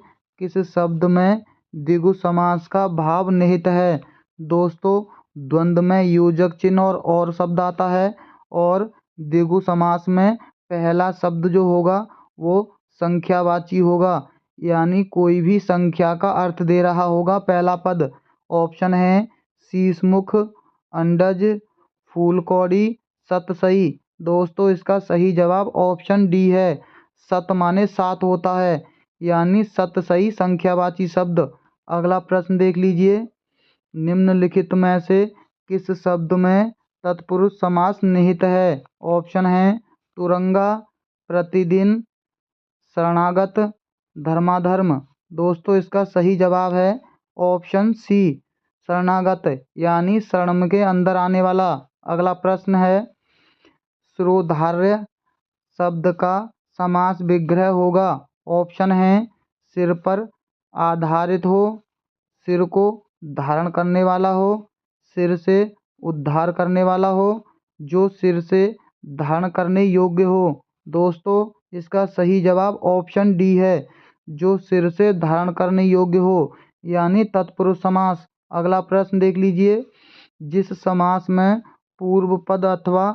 किस शब्द में द्विगु समास का भाव निहित है? दोस्तों द्वंद्व में योजक चिन्ह और शब्द आता है, और द्विगु समास में पहला शब्द जो होगा वो संख्यावाची होगा, यानी कोई भी संख्या का अर्थ दे रहा होगा पहला पद। ऑप्शन है शीशमुख, अंडज, फूलकौड़ी, सतसई। दोस्तों इसका सही जवाब ऑप्शन डी है, सत माने सात होता है, यानी सतसई संख्यावाची शब्द। अगला प्रश्न देख लीजिए। निम्नलिखित में से किस शब्द में तत्पुरुष समास निहित है? ऑप्शन है तुरंगा, प्रतिदिन, शरणागत, धर्माधर्म। दोस्तों इसका सही जवाब है ऑप्शन सी, शरणागत यानी शरण के अंदर आने वाला। अगला प्रश्न है, शिरोधार्य शब्द का समास विग्रह होगा। ऑप्शन है, सिर पर आधारित हो, सिर को धारण करने वाला हो, सिर से उद्धार करने वाला हो, जो सिर से धारण करने योग्य हो। दोस्तों, इसका सही जवाब ऑप्शन डी है, जो सिर से धारण करने योग्य हो, यानी तत्पुरुष समास। अगला प्रश्न देख लीजिए, जिस समास में पूर्व पद अथवा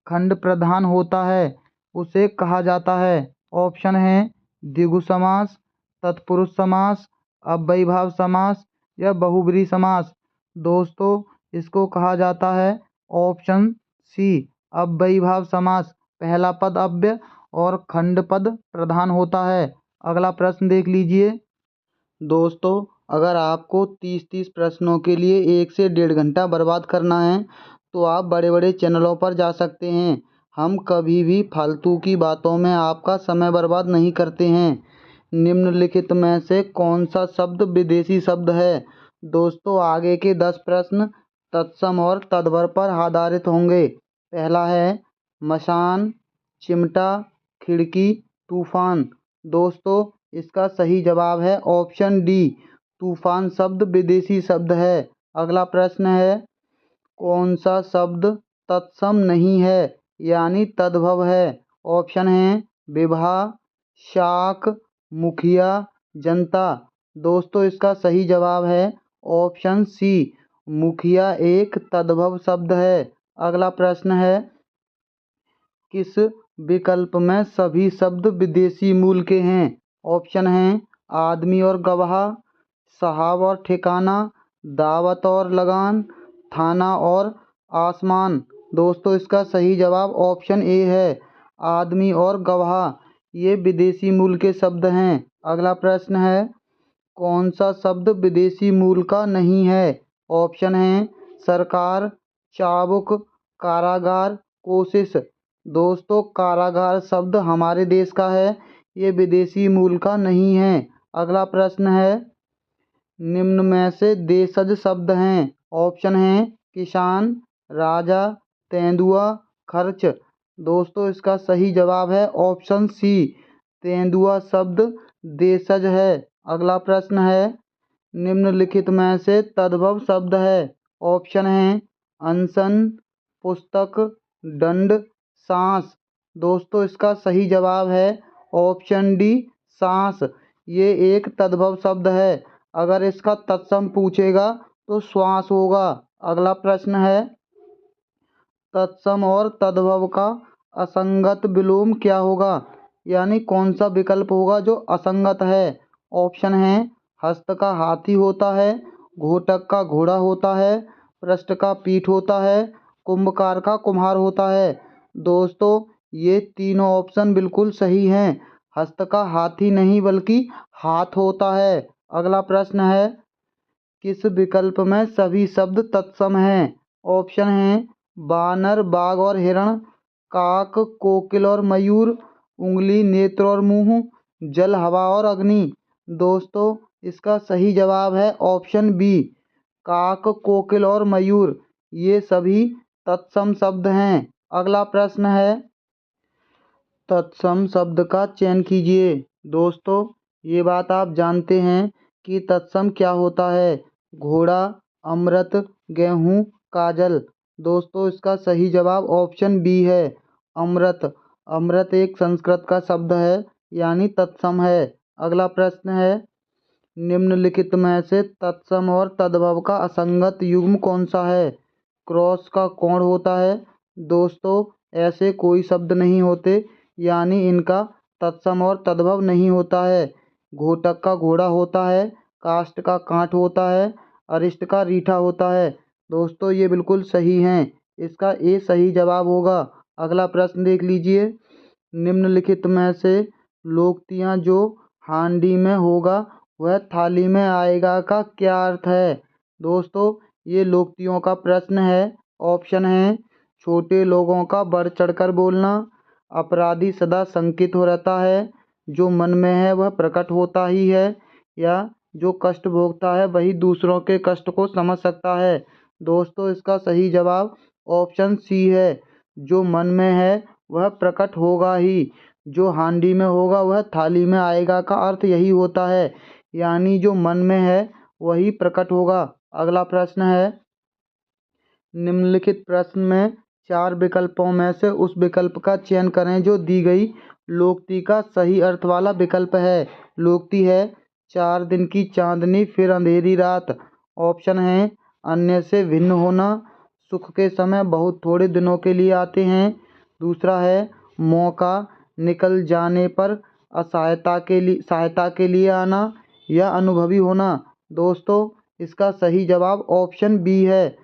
खंड प्रधान होता है उसे कहा जाता है। ऑप्शन है, द्विगु समास, तत्पुरुष समास, अव्ययीभाव समास या बहुब्रीहि समास। दोस्तों, इसको कहा जाता है ऑप्शन सी, अव्ययीभाव समास। पहला पद अव्यय और खंड पद प्रधान होता है। अगला प्रश्न देख लीजिए। दोस्तों, अगर आपको 30 प्रश्नों के लिए 1 से 1.5 घंटा बर्बाद करना है तो आप बड़े बड़े चैनलों पर जा सकते हैं। हम कभी भी फालतू की बातों में आपका समय बर्बाद नहीं करते हैं। निम्नलिखित में से कौन सा शब्द विदेशी शब्द है? दोस्तों, आगे के 10 प्रश्न तत्सम और तद्भव पर आधारित होंगे। पहला है मसान, चिमटा, खिड़की, तूफान। दोस्तों, इसका सही जवाब है ऑप्शन डी, तूफान शब्द विदेशी शब्द है। अगला प्रश्न है, कौन सा शब्द तत्सम नहीं है यानी तद्भव है? ऑप्शन है, विवाह, शाक, मुखिया, जनता। दोस्तों, इसका सही जवाब है ऑप्शन सी, मुखिया एक तद्भव शब्द है। अगला प्रश्न है, किस विकल्प में सभी शब्द विदेशी मूल के हैं? ऑप्शन है, आदमी और गवाह, साहब और ठिकाना, दावत और लगान, थाना और आसमान। दोस्तों, इसका सही जवाब ऑप्शन ए है, आदमी और गवाह। ये विदेशी मूल के शब्द हैं। अगला प्रश्न है, कौन सा शब्द विदेशी मूल का नहीं है? ऑप्शन है, सरकार, चाबुक, कारागार, कोशिश। दोस्तों, कारागार शब्द हमारे देश का है, ये विदेशी मूल का नहीं है। अगला प्रश्न है, निम्न में से देशज शब्द हैं। ऑप्शन है, किसान, राजा, तेंदुआ, खर्च। दोस्तों, इसका सही जवाब है ऑप्शन सी, तेंदुआ शब्द देशज है। अगला प्रश्न है, निम्नलिखित में से तद्भव शब्द है। ऑप्शन है, अनशन, पुस्तक, दंड, सांस। दोस्तों, इसका सही जवाब है ऑप्शन डी, सांस। ये एक तद्भव शब्द है। अगर इसका तत्सम पूछेगा तो श्वास होगा। अगला प्रश्न है, तत्सम और तद्भव का असंगत विलोम क्या होगा? यानी कौन सा विकल्प होगा जो असंगत है? ऑप्शन है, हस्त का हाथी होता है, घोटक का घोड़ा होता है, पृष्ठ का पीठ होता है, कुंभकार का कुम्हार होता है। दोस्तों, ये तीनों ऑप्शन बिल्कुल सही हैं। हस्त का हाथी नहीं बल्कि हाथ होता है। अगला प्रश्न है, किस विकल्प में सभी शब्द तत्सम हैं? ऑप्शन है, बानर, बाघ और हिरण, काक, कोकिल और मयूर, उंगली, नेत्र और मुंह, जल, हवा और अग्नि। दोस्तों, इसका सही जवाब है ऑप्शन बी, काक, कोकिल और मयूर। ये सभी तत्सम शब्द हैं। अगला प्रश्न है, तत्सम शब्द का चयन कीजिए। दोस्तों, ये बात आप जानते हैं कि तत्सम क्या होता है? घोड़ा, अमृत, गेहूँ, काजल। दोस्तों, इसका सही जवाब ऑप्शन बी है, अमृत। अमृत एक संस्कृत का शब्द है यानी तत्सम है। अगला प्रश्न है, निम्नलिखित में से तत्सम और तद्भव का असंगत युग्म कौन सा है? क्रॉस का कोण होता है। दोस्तों, ऐसे कोई शब्द नहीं होते, यानी इनका तत्सम और तद्भव नहीं होता है। घोटक का घोड़ा होता है, काष्ठ का कांट होता है, अरिष्ट का रीठा होता है। दोस्तों, ये बिल्कुल सही हैं। इसका ए सही जवाब होगा। अगला प्रश्न देख लीजिए, निम्नलिखित में से लोकोक्तियाँ जो हांडी में होगा वह थाली में आएगा का क्या अर्थ है? दोस्तों, ये लोकोक्तियों का प्रश्न है। ऑप्शन है, छोटे लोगों का बढ़ चढ़कर बोलना, अपराधी सदा शंकित हो रहता है, जो मन में है वह प्रकट होता ही है, या जो कष्ट भोगता है वही दूसरों के कष्ट को समझ सकता है। दोस्तों इसका सही जवाब ऑप्शन सी है। जो मन में है वह प्रकट होगा ही, जो हांडी में होगा वह थाली में आएगा का अर्थ यही होता है, यानी जो मन में है वही प्रकट होगा। अगला प्रश्न है, निम्नलिखित प्रश्न में 4 विकल्पों में से उस विकल्प का चयन करें जो दी गई लोकोक्ति का सही अर्थ वाला विकल्प है। लोकोक्ति है 4 दिन की चांदनी फिर अंधेरी रात। ऑप्शन है अन्य से भिन्न होना, सुख के समय बहुत थोड़े दिनों के लिए आते हैं। दूसरा है मौका निकल जाने पर सहायता के लिए आना या अनुभवी होना। दोस्तों इसका सही जवाब ऑप्शन बी है,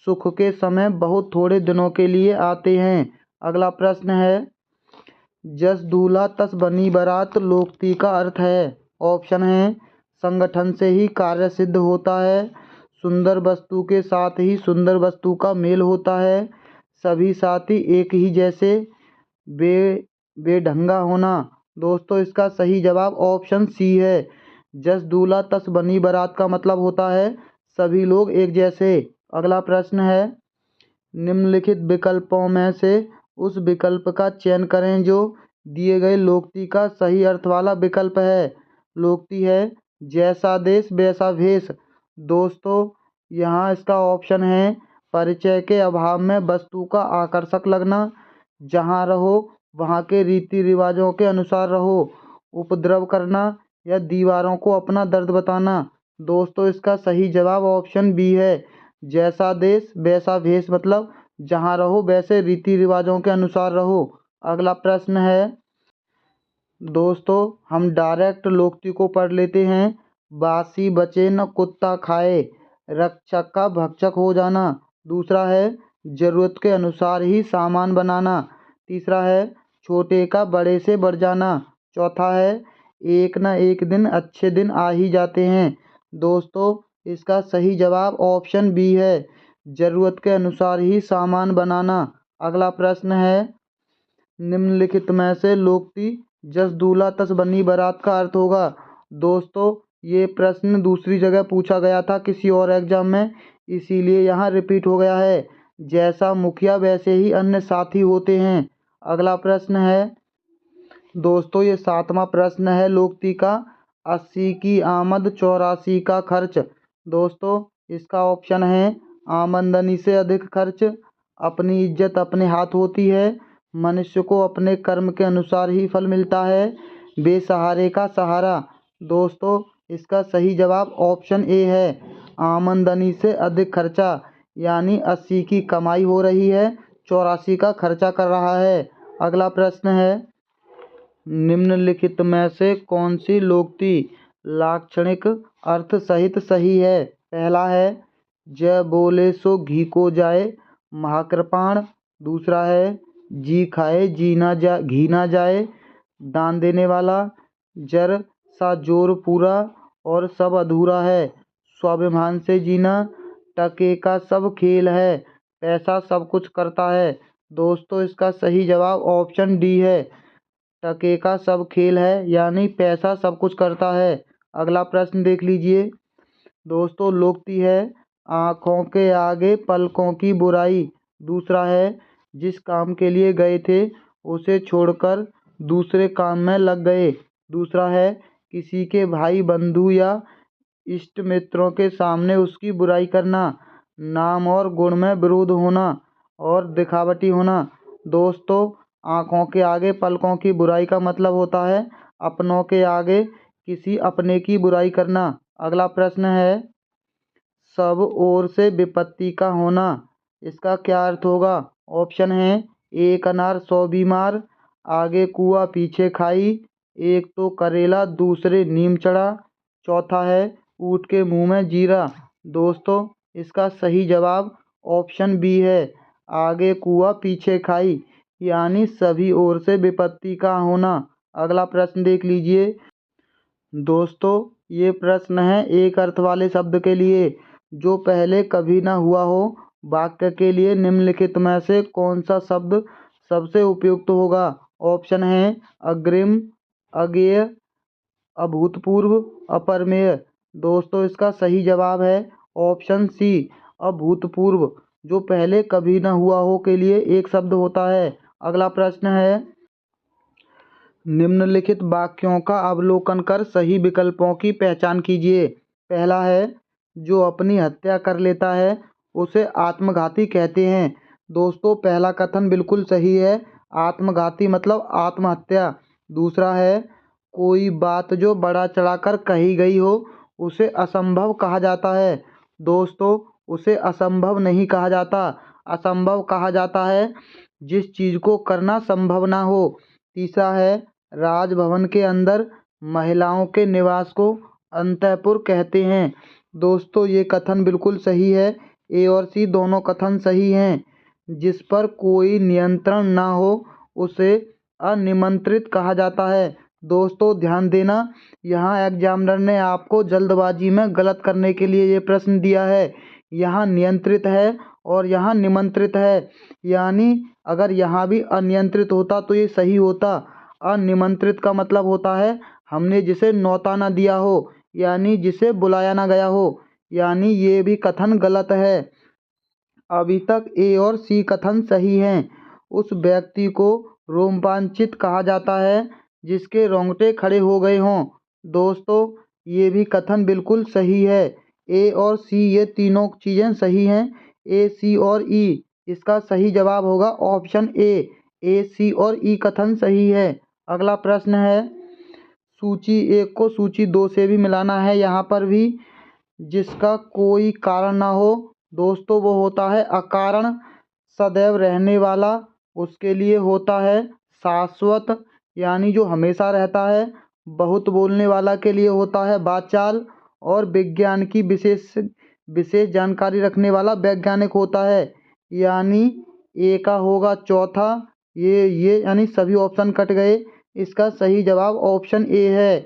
सुख के समय बहुत थोड़े दिनों के लिए आते हैं। अगला प्रश्न है, जस दूल्हा तस बनी बारात लोकोक्ति का अर्थ है। ऑप्शन है संगठन से ही कार्य सिद्ध होता है, सुंदर वस्तु के साथ ही सुंदर वस्तु का मेल होता है, सभी साथी एक ही जैसे, बेढंगा होना। दोस्तों इसका सही जवाब ऑप्शन सी है, जस दूल्हा तस बनी बारात का मतलब होता है सभी लोग एक जैसे। अगला प्रश्न है, निम्नलिखित विकल्पों में से उस विकल्प का चयन करें जो दिए गए लोकोक्ति का सही अर्थ वाला विकल्प है। लोकोक्ति है जैसा देश वैसा भेष। दोस्तों यहाँ इसका ऑप्शन है परिचय के अभाव में वस्तु का आकर्षक लगना, जहाँ रहो वहाँ के रीति रिवाजों के अनुसार रहो, उपद्रव करना या दीवारों को अपना दर्द बताना। दोस्तों इसका सही जवाब ऑप्शन बी है, जैसा देश वैसा भेष, मतलब जहाँ रहो वैसे रीति रिवाजों के अनुसार रहो। अगला प्रश्न है, दोस्तों हम डायरेक्ट लोकोक्ति को पढ़ लेते हैं। बासी बचे न कुत्ता खाए, रक्षक का भक्षक हो जाना। दूसरा है जरूरत के अनुसार ही सामान बनाना। तीसरा है छोटे का बड़े से बढ़ जाना। चौथा है एक न एक दिन अच्छे दिन आ ही जाते हैं। दोस्तों इसका सही जवाब ऑप्शन बी है, जरूरत के अनुसार ही सामान बनाना। अगला प्रश्न है, निम्नलिखित में से लोकोक्ति जस दूल्हा तस बनी बारात का अर्थ होगा। दोस्तों ये प्रश्न दूसरी जगह पूछा गया था किसी और एग्जाम में, इसीलिए यहाँ रिपीट हो गया है। जैसा मुखिया वैसे ही अन्य साथी होते हैं। अगला प्रश्न है, दोस्तों ये 7वां प्रश्न है लोकोक्ति का, 80 की आमद 84 का खर्च। दोस्तों इसका ऑप्शन है आमदनी से अधिक खर्च, अपनी इज्जत अपने हाथ होती है, मनुष्य को अपने कर्म के अनुसार ही फल मिलता है, बेसहारे का सहारा। दोस्तों इसका सही जवाब ऑप्शन ए है, आमदनी से अधिक खर्चा, यानी 80 की कमाई हो रही है 84 का खर्चा कर रहा है। अगला प्रश्न है, निम्नलिखित में से कौन सी लोकोक्ति लाक्षणिक अर्थ सहित सही है। पहला है जय बोले सो घी को जाए, महाकृपाण। दूसरा है जी खाए घी ना जाए, दान देने वाला। जर सा जोर पूरा और सब अधूरा है, स्वाभिमान से जीना। टके का सब खेल है, पैसा सब कुछ करता है। दोस्तों इसका सही जवाब ऑप्शन डी है, टके का सब खेल है, यानी पैसा सब कुछ करता है। अगला प्रश्न देख लीजिए। दोस्तों लोकोक्ति है आँखों के आगे पलकों की बुराई। दूसरा है जिस काम के लिए गए थे उसे छोड़कर दूसरे काम में लग गए। दूसरा है किसी के भाई बंधु या इष्ट मित्रों के सामने उसकी बुराई करना, नाम और गुण में विरोध होना और दिखावटी होना। दोस्तों आँखों के आगे पलकों की बुराई का मतलब होता है अपनों के आगे किसी अपने की बुराई करना। अगला प्रश्न है, सब ओर से विपत्ति का होना, इसका क्या अर्थ होगा। ऑप्शन है एक अनार 100 बीमार, आगे कुआ पीछे खाई, एक तो करेला दूसरे नीम चढ़ा। चौथा है ऊँट के मुंह में जीरा। दोस्तों इसका सही जवाब ऑप्शन बी है, आगे कुआ पीछे खाई, यानी सभी ओर से विपत्ति का होना। अगला प्रश्न देख लीजिए। दोस्तों ये प्रश्न है एक अर्थ वाले शब्द के लिए जो पहले कभी ना हुआ हो। वाक्य के लिए निम्नलिखित में से कौन सा शब्द सबसे उपयुक्त होगा। ऑप्शन है अग्रिम, अज्ञेय, अभूतपूर्व, अपरिमेय। दोस्तों इसका सही जवाब है ऑप्शन सी अभूतपूर्व, जो पहले कभी न हुआ हो के लिए एक शब्द होता है। अगला प्रश्न है, निम्नलिखित वाक्यों का अवलोकन कर सही विकल्पों की पहचान कीजिए। पहला है, जो अपनी हत्या कर लेता है उसे आत्मघाती कहते हैं। दोस्तों पहला कथन बिल्कुल सही है, आत्मघाती मतलब आत्महत्या। दूसरा है, कोई बात जो बढ़ा चढ़ाकर कही गई हो उसे असंभव कहा जाता है। दोस्तों उसे असंभव नहीं कहा जाता, असंभव कहा जाता है जिस चीज़ को करना संभव ना हो। तीसरा है, राजभवन के अंदर महिलाओं के निवास को अंतःपुर कहते हैं। दोस्तों ये कथन बिल्कुल सही है, ए और सी दोनों कथन सही हैं। जिस पर कोई नियंत्रण ना हो उसे अनिमंत्रित कहा जाता है। दोस्तों ध्यान देना, यहाँ एग्जामिनर ने आपको जल्दबाजी में गलत करने के लिए ये प्रश्न दिया है। यहाँ नियंत्रित है और यहाँ निमंत्रित है, यानी अगर यहाँ भी अनियंत्रित होता तो ये सही होता। अनिमंत्रित का मतलब होता है हमने जिसे न्योता ना दिया हो, यानी जिसे बुलाया ना गया हो, यानी ये भी कथन गलत है। अभी तक ए और सी कथन सही हैं। उस व्यक्ति को रोमांचित कहा जाता है जिसके रोंगटे खड़े हो गए हों। दोस्तों ये भी कथन बिल्कुल सही है। ए और सी ये तीनों चीज़ें सही हैं, ए सी और ई। इसका सही जवाब होगा ऑप्शन ए सी और ई कथन सही है। अगला प्रश्न है, सूची 1 को सूची 2 से भी मिलाना है यहाँ पर भी, जिसका कोई कारण ना हो। दोस्तों वो होता है अकारण, सदैव रहने वाला, उसके लिए होता है शाश्वत, यानी जो हमेशा रहता है। बहुत बोलने वाला के लिए होता है वाचाल, और विज्ञान की विशेष विशेष जानकारी रखने वाला वैज्ञानिक होता है। यानी ए का होगा चौथा, ये यानी सभी ऑप्शन कट गए। इसका सही जवाब ऑप्शन ए है।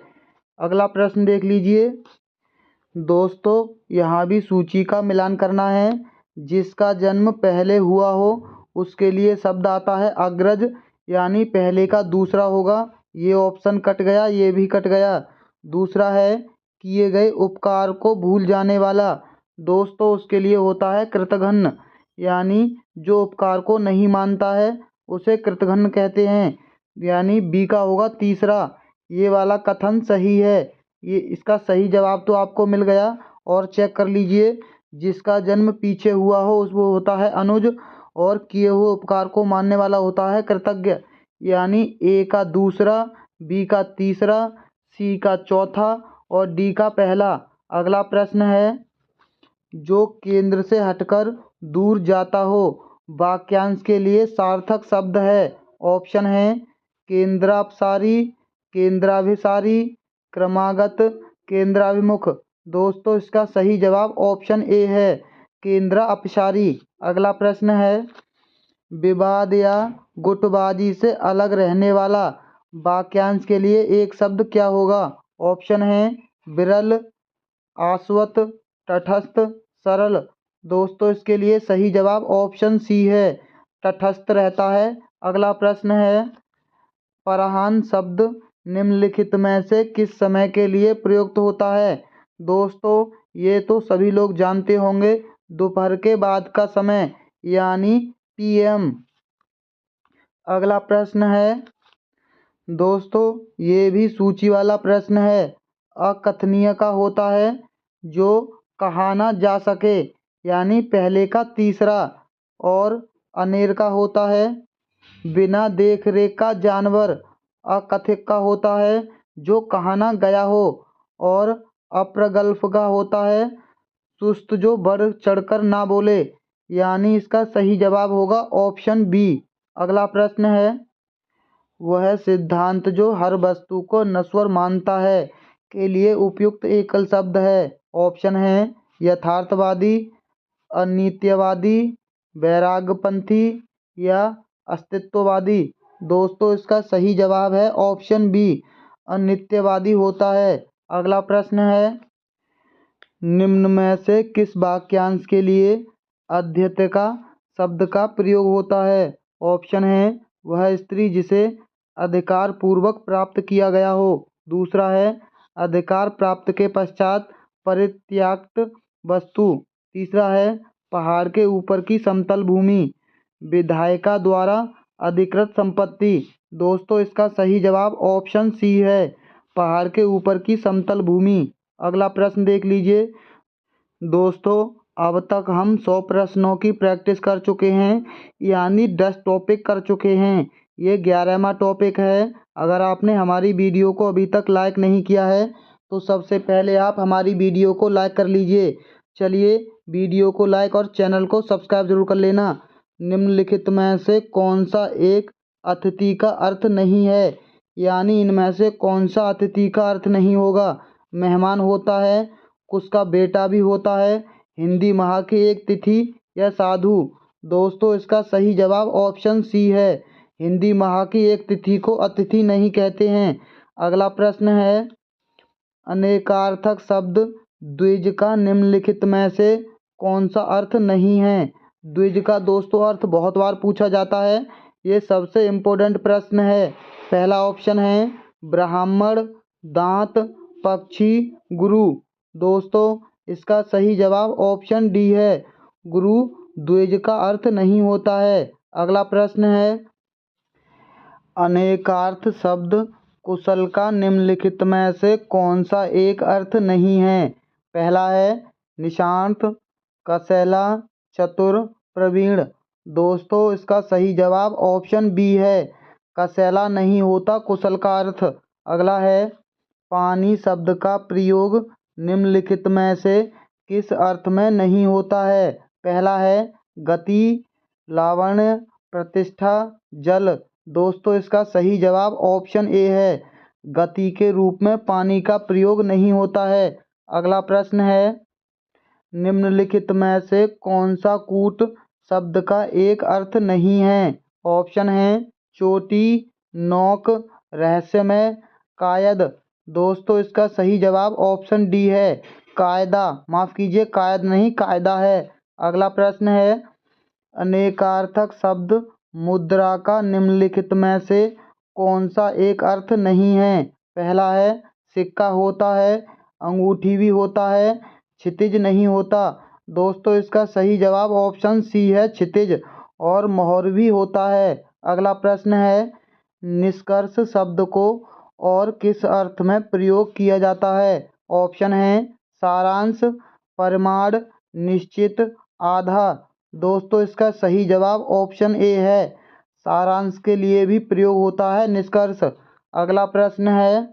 अगला प्रश्न देख लीजिए। दोस्तों यहाँ भी सूची का मिलान करना है। जिसका जन्म पहले हुआ हो उसके लिए शब्द आता है अग्रज, यानी पहले का दूसरा होगा। ये ऑप्शन कट गया, ये भी कट गया। दूसरा है, किए गए उपकार को भूल जाने वाला। दोस्तों उसके लिए होता है कृतघ्न, यानी जो उपकार को नहीं मानता है उसे कृतघ्न कहते हैं। यानी बी का होगा तीसरा। ये वाला कथन सही है। ये इसका सही जवाब तो आपको मिल गया। और चेक कर लीजिए, जिसका जन्म पीछे हुआ हो उस वो होता है अनुज, और किए हुए उपकार को मानने वाला होता है कृतज्ञ। यानी ए का दूसरा, बी का तीसरा, सी का चौथा और डी का पहला। अगला प्रश्न है, जो केंद्र से हटकर दूर जाता हो वाक्यांश के लिए सार्थक शब्द है। ऑप्शन है केंद्रापसारी, केंद्राभिसारी, क्रमागत, केंद्राभिमुख। दोस्तों इसका सही जवाब ऑप्शन ए है, केंद्रापसारी। अगला प्रश्न है, विवाद या गुटबाजी से अलग रहने वाला वाक्यांश के लिए एक शब्द क्या होगा। ऑप्शन है विरल, आश्वत, तटस्थ, सरल। दोस्तों इसके लिए सही जवाब ऑप्शन सी है, तटस्थ रहता है। अगला प्रश्न है, फरहान शब्द निम्नलिखित में से किस समय के लिए प्रयुक्त होता है। दोस्तों ये तो सभी लोग जानते होंगे, दोपहर के बाद का समय, यानी पीएम। अगला प्रश्न है, दोस्तों ये भी सूची वाला प्रश्न है। अकथनीय का होता है जो कहा ना जा सके, यानी पहले का तीसरा। और अनेर का होता है बिना देख रेख का जानवर। अकथिक का होता है जो कहा ना गया हो। और अप्रगल्भ का होता है सुस्त जो बढ़ चढ़कर ना बोले, यानी इसका सही जवाब होगा ऑप्शन बी। अगला प्रश्न है, वह सिद्धांत जो हर वस्तु को नश्वर मानता है के लिए उपयुक्त एकल शब्द है। ऑप्शन है यथार्थवादी, अनित्यवादी, वैराग्यपंथी या अस्तित्ववादी। दोस्तों इसका सही जवाब है ऑप्शन बी, अनित्यवादी होता है। अगला प्रश्न है, निम्न में से किस वाक्यांश के लिए अध्येता शब्द का प्रयोग होता है। ऑप्शन है वह स्त्री जिसे अधिकार पूर्वक प्राप्त किया गया हो। दूसरा है अधिकार प्राप्त के पश्चात परित्यक्त वस्तु। तीसरा है पहाड़ के ऊपर की समतल भूमि, विधायिका द्वारा अधिकृत संपत्ति। दोस्तों इसका सही जवाब ऑप्शन सी है, पहाड़ के ऊपर की समतल भूमि। अगला प्रश्न देख लीजिए। दोस्तों अब तक हम 100 प्रश्नों की प्रैक्टिस कर चुके हैं, यानी 10 टॉपिक कर चुके हैं। ये 11वां टॉपिक है। अगर आपने हमारी वीडियो को अभी तक लाइक नहीं किया है तो सबसे पहले आप हमारी वीडियो को लाइक कर लीजिए। चलिए वीडियो को लाइक और चैनल को सब्सक्राइब जरूर कर लेना। निम्नलिखित में से कौन सा एक अतिथि का अर्थ नहीं है, यानी इनमें से कौन सा अतिथि का अर्थ नहीं होगा। मेहमान होता है, उसका बेटा भी होता है, हिंदी माह की एक तिथि या साधु। दोस्तों इसका सही जवाब ऑप्शन सी है, हिंदी माह की एक तिथि को अतिथि नहीं कहते हैं। अगला प्रश्न है अनेकार्थक शब्द द्विज का निम्नलिखित में से कौन सा अर्थ नहीं है। द्विज का दोस्तों अर्थ बहुत बार पूछा जाता है, ये सबसे इम्पोर्टेंट प्रश्न है। पहला ऑप्शन है ब्राह्मण, दांत, पक्षी, गुरु। दोस्तों इसका सही जवाब ऑप्शन डी है, गुरु द्विज का अर्थ नहीं होता है। अगला प्रश्न है अनेकार्थ शब्द कुशल का निम्नलिखित में से कौन सा एक अर्थ नहीं है। पहला है निशांत, कसेला, चतुर, प्रवीण। दोस्तों इसका सही जवाब ऑप्शन बी है, कसेला नहीं होता कुशल का अर्थ। अगला है पानी शब्द का प्रयोग निम्नलिखित में से किस अर्थ में नहीं होता है। पहला है गति, लावण्य, प्रतिष्ठा, जल। दोस्तों इसका सही जवाब ऑप्शन ए है, गति के रूप में पानी का प्रयोग नहीं होता है। अगला प्रश्न है निम्नलिखित में से कौन सा कूट शब्द का एक अर्थ नहीं है। ऑप्शन है चोटी, नोक, रहस्यमय, कायद। दोस्तों इसका सही जवाब ऑप्शन डी है, कायदा। माफ कीजिए, कायद नहीं कायदा है। अगला प्रश्न है अनेकार्थक शब्द मुद्रा का निम्नलिखित में से कौन सा एक अर्थ नहीं है। पहला है सिक्का होता है, अंगूठी भी होता है, क्षितिज नहीं होता। दोस्तों इसका सही जवाब ऑप्शन सी है, क्षितिज और मोहर भी होता है। अगला प्रश्न है निष्कर्ष शब्द को और किस अर्थ में प्रयोग किया जाता है। ऑप्शन है सारांश, परिमाण, निश्चित, आधा। दोस्तों इसका सही जवाब ऑप्शन ए है, सारांश के लिए भी प्रयोग होता है निष्कर्ष। अगला प्रश्न है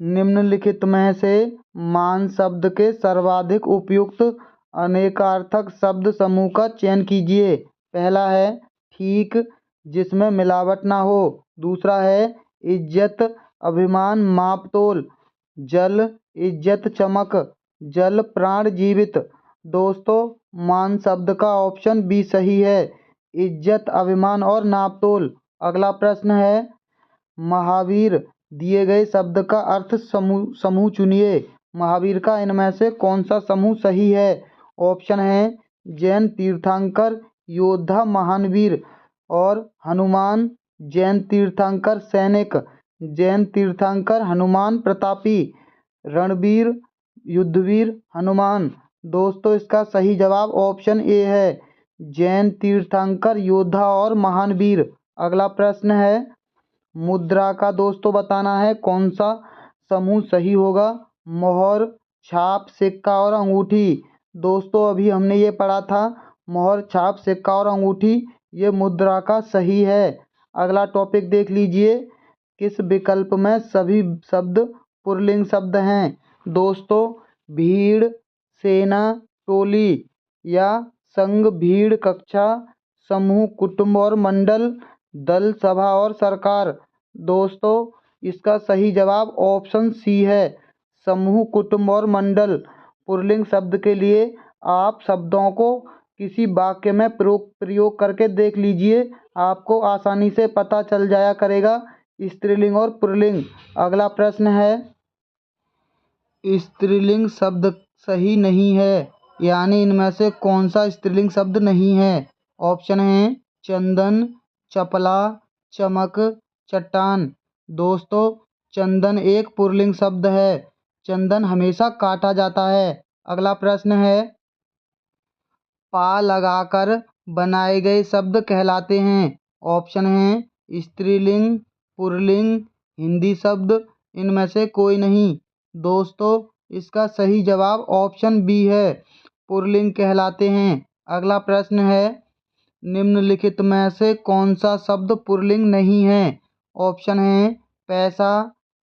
निम्नलिखित में से मान शब्द के सर्वाधिक उपयुक्त अनेकार्थक शब्द समूह का चयन कीजिए। पहला है ठीक, जिसमें मिलावट ना हो। दूसरा है इज्जत, अभिमान, मापतोल। जल, इज्जत, चमक। जल, प्राण, जीवित। दोस्तों मान शब्द का ऑप्शन बी सही है, इज्जत, अभिमान और नापतोल। अगला प्रश्न है महावीर दिए गए शब्द का अर्थ समूह चुनिए। महावीर का इनमें से कौन सा समूह सही है। ऑप्शन है जैन तीर्थंकर, योद्धा, महान वीर और हनुमान। जैन तीर्थंकर सैनिक, जैन तीर्थंकर हनुमान प्रतापी, रणवीर युद्धवीर हनुमान। दोस्तों इसका सही जवाब ऑप्शन ए है, जैन तीर्थंकर योद्धा और महान वीर। अगला प्रश्न है मुद्रा का दोस्तों बताना है कौन सा समूह सही होगा। मोहर, छाप, सिक्का और अंगूठी। दोस्तों अभी हमने ये पढ़ा था, मोहर, छाप, सिक्का और अंगूठी ये मुद्रा का सही है। अगला टॉपिक देख लीजिए, किस विकल्प में सभी शब्द पुल्लिंग शब्द हैं। दोस्तों भीड़, सेना, टोली या संघ, भीड़, कक्षा, समूह, कुटुंब और मंडल, दल, सभा और सरकार। दोस्तों इसका सही जवाब ऑप्शन सी है, समूह, कुटुंब और मंडल। पुल्लिंग शब्द के लिए आप शब्दों को किसी वाक्य में प्रयोग करके देख लीजिए, आपको आसानी से पता चल जाया करेगा स्त्रीलिंग और पुल्लिंग। अगला प्रश्न है स्त्रीलिंग शब्द सही नहीं है, यानी इनमें से कौन सा स्त्रीलिंग शब्द नहीं है। ऑप्शन है चंदन, चपला, चमक, चट्टान। दोस्तों चंदन एक पुल्लिंग शब्द है, चंदन हमेशा काटा जाता है। अगला प्रश्न है, पा लगाकर बनाए गए शब्द कहलाते हैं। ऑप्शन है स्त्रीलिंग, पुल्लिंग, हिंदी शब्द, इनमें से कोई नहीं। दोस्तों, इसका सही जवाब ऑप्शन बी है, पुल्लिंग कहलाते हैं। अगला प्रश्न है, निम्नलिखित में से कौन सा शब्द पुल्लिंग नहीं है? ऑप्शन है पैसा,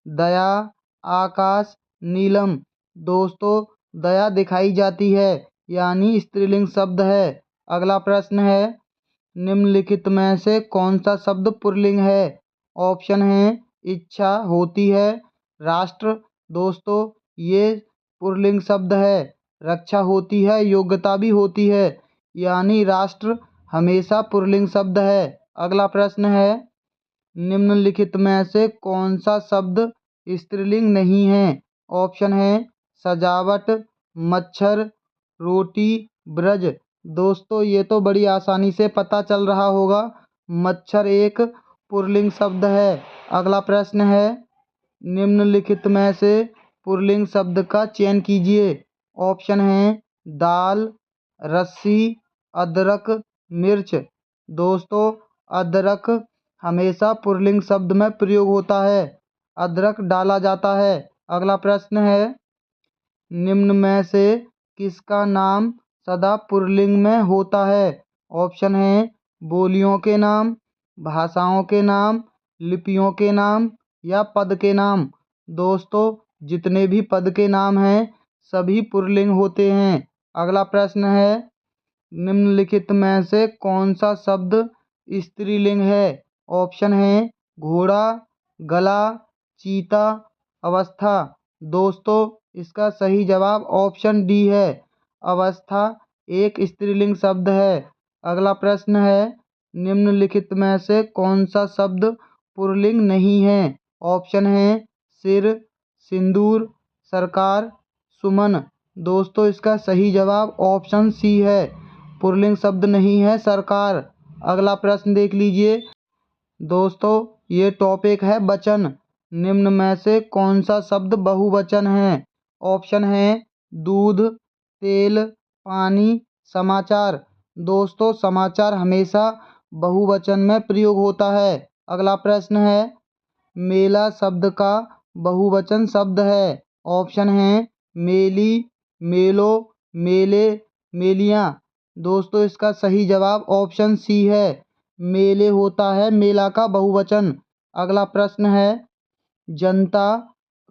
दया, आकाश, नीलम। दोस्तों, दया दिखाई जाती है, यानी स्त्रीलिंग शब्द है। अगला प्रश्न है, निम्नलिखित में से कौन सा शब्द पुल्लिंग है? ऑप्शन है इच्छा होती है, राष्ट्र। दोस्तों, ये पुल्लिंग शब्द है। रक्षा होती है, योग्यता भी होती है, यानी राष्ट्र हमेशा पुल्लिंग शब्द है। अगला प्रश्न है, निम्नलिखित में से कौन सा शब्द स्त्रीलिंग नहीं है? ऑप्शन है सजावट, मच्छर, रोटी, ब्रज। दोस्तों, ये तो बड़ी आसानी से पता चल रहा होगा, मच्छर एक पुल्लिंग शब्द है। अगला प्रश्न है, निम्नलिखित में से पुल्लिंग शब्द का चयन कीजिए। ऑप्शन है दाल, रस्सी, अदरक, मिर्च। दोस्तों, अदरक हमेशा पुल्लिंग शब्द में प्रयोग होता है, अदरक डाला जाता है। अगला प्रश्न है, निम्न में से किसका नाम सदा पुल्लिंग में होता है? ऑप्शन है बोलियों के नाम, भाषाओं के नाम, लिपियों के नाम या पद के नाम। दोस्तों, जितने भी पद के नाम हैं सभी पुल्लिंग होते हैं। अगला प्रश्न है, निम्नलिखित में से कौन सा शब्द स्त्रीलिंग है? ऑप्शन है घोड़ा, गला, चीता, अवस्था। दोस्तों, इसका सही जवाब ऑप्शन डी है, अवस्था एक स्त्रीलिंग शब्द है। अगला प्रश्न है, निम्नलिखित में से कौन सा शब्द पुल्लिंग नहीं है? ऑप्शन है सिर, सिंदूर, सरकार, सुमन। दोस्तों, इसका सही जवाब ऑप्शन सी है, पुल्लिंग शब्द नहीं है सरकार। अगला प्रश्न देख लीजिए। दोस्तों, ये टॉपिक है वचन। निम्न में से कौन सा शब्द बहुवचन है? ऑप्शन है दूध, तेल, पानी, समाचार। दोस्तों, समाचार हमेशा बहुवचन में प्रयोग होता है। अगला प्रश्न है, मेला शब्द का बहुवचन शब्द है। ऑप्शन है मेली, मेलो, मेले, मेलियाँ। दोस्तों, इसका सही जवाब ऑप्शन सी है, मेले होता है मेला का बहुवचन। अगला प्रश्न है, जनता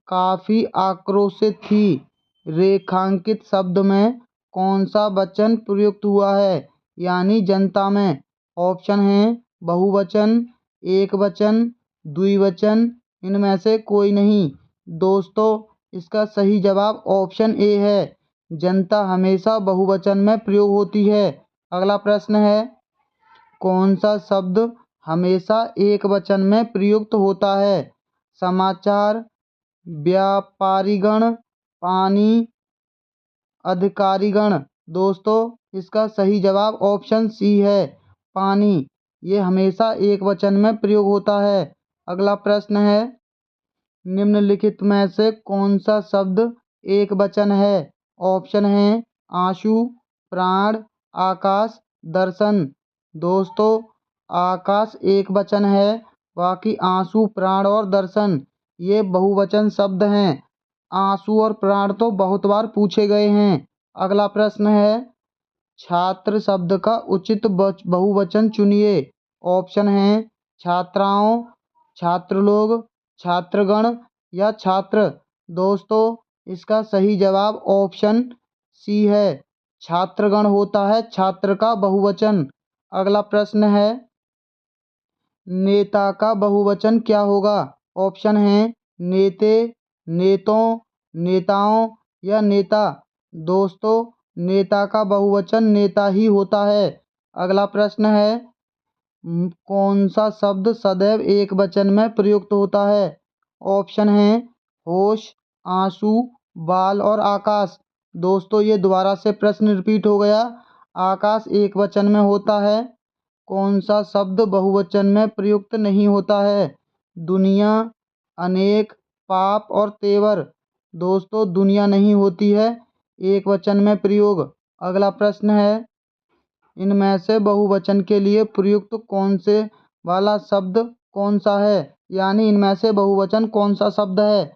काफी आक्रोशित थी, रेखांकित शब्द में कौन सा वचन प्रयुक्त हुआ है, यानी जनता में? ऑप्शन है बहुवचन, एक वचन, द्विवचन, इनमें से कोई नहीं। दोस्तों, इसका सही जवाब ऑप्शन ए है, जनता हमेशा बहुवचन में प्रयोग होती है। अगला प्रश्न है, कौन सा शब्द हमेशा एक वचन में प्रयुक्त होता है? समाचार, व्यापारीगण, पानी, अधिकारीगण। दोस्तों, इसका सही जवाब ऑप्शन सी है, पानी। ये हमेशा एक वचन में प्रयोग होता है। अगला प्रश्न है, निम्नलिखित में से कौन सा शब्द एक वचन है? ऑप्शन है आंसू, प्राण, आकाश, दर्शन। दोस्तों, आकाश एक वचन है, बाकी आंसू, प्राण और दर्शन ये बहुवचन शब्द हैं। आंसू और प्राण तो बहुत बार पूछे गए हैं। अगला प्रश्न है, छात्र शब्द का उचित बहुवचन चुनिए। ऑप्शन है छात्राओं, छात्रलोग, छात्रगण या छात्र। दोस्तों, इसका सही जवाब ऑप्शन सी है, छात्रगण होता है छात्र का बहुवचन। अगला प्रश्न है, नेता का बहुवचन क्या होगा? ऑप्शन है नेते, नेतों, नेताओं या नेता। दोस्तों, नेता का बहुवचन नेता ही होता है। अगला प्रश्न है, कौन सा शब्द सदैव एक वचन में प्रयुक्त होता है? ऑप्शन है होश, आंसू, बाल और आकाश। दोस्तों, ये दोबारा से प्रश्न रिपीट हो गया, आकाश एक वचन में होता है। कौन सा शब्द बहुवचन में प्रयुक्त नहीं होता है? दुनिया, अनेक, पाप और तेवर। दोस्तों दुनिया नहीं होती है एक वचन में प्रयोग। अगला प्रश्न है, इनमें से बहुवचन के लिए प्रयुक्त कौन से वाला शब्द कौन सा है, यानी इनमें से बहुवचन कौन सा शब्द है।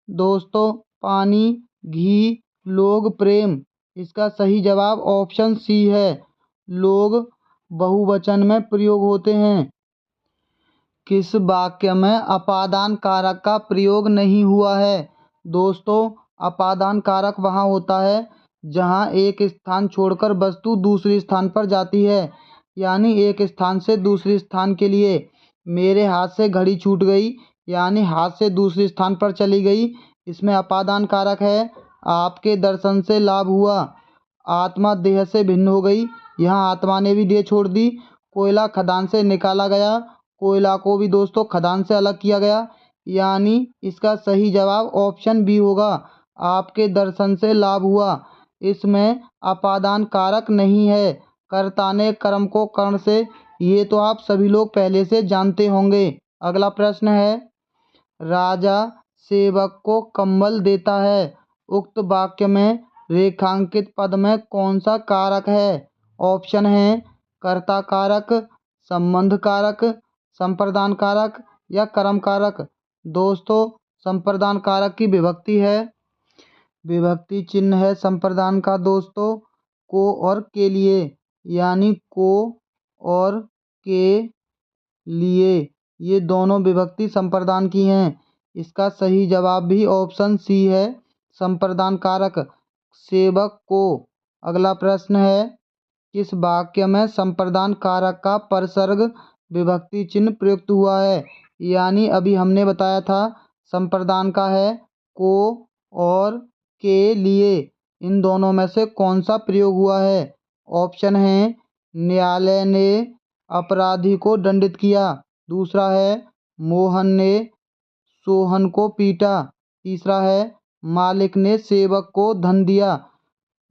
दोस्तों पानी, घी, लोग, प्रेम। इसका सही जवाब ऑप्शन सी है, लोग बहुवचन में प्रयोग होते हैं। किस वाक्य में अपादान कारक का प्रयोग नहीं हुआ है। दोस्तों अपादान कारक वहाँ होता है जहाँ एक स्थान छोड़कर वस्तु दूसरे स्थान पर जाती है, यानी एक स्थान से दूसरे स्थान के लिए। मेरे हाथ से घड़ी छूट गई, यानी हाथ से दूसरे स्थान पर चली गई, इसमें अपादान कारक है। आपके दर्शन से लाभ हुआ, आत्मा देह से भिन्न हो गई, यहाँ आत्मा ने भी देह छोड़ दी। कोयला खदान से निकाला गया, कोयला को भी दोस्तों खदान से अलग किया गया, यानी इसका सही जवाब ऑप्शन बी होगा, आपके दर्शन से लाभ हुआ। इसमें अपादान कारक नहीं है, कर्ता ने कर्म को कर्ण से, ये तो आप सभी लोग पहले से जानते होंगे। अगला प्रश्न है, राजा सेवक को कंबल देता है, उक्त वाक्य में रेखांकित पद में कौन सा कारक है। ऑप्शन है कर्ता कारक, संबंध कारक, संप्रदान कारक या कर्म कारक। दोस्तों संप्रदान कारक की विभक्ति है, विभक्ति चिन्ह है संप्रदान का दोस्तों को और के लिए, यानी को और के लिए, ये दोनों विभक्ति संप्रदान की हैं। इसका सही जवाब भी ऑप्शन सी है, संप्रदान कारक, सेवक को। अगला प्रश्न है, किस वाक्य में संप्रदान कारक का परसर्ग विभक्ति चिन्ह प्रयुक्त हुआ है, यानी अभी हमने बताया था संप्रदान का है को और के लिए, इन दोनों में से कौन सा प्रयोग हुआ है। ऑप्शन है न्यायालय ने अपराधी को दंडित किया, दूसरा है मोहन ने सोहन को पीटा, तीसरा है मालिक ने सेवक को धन दिया,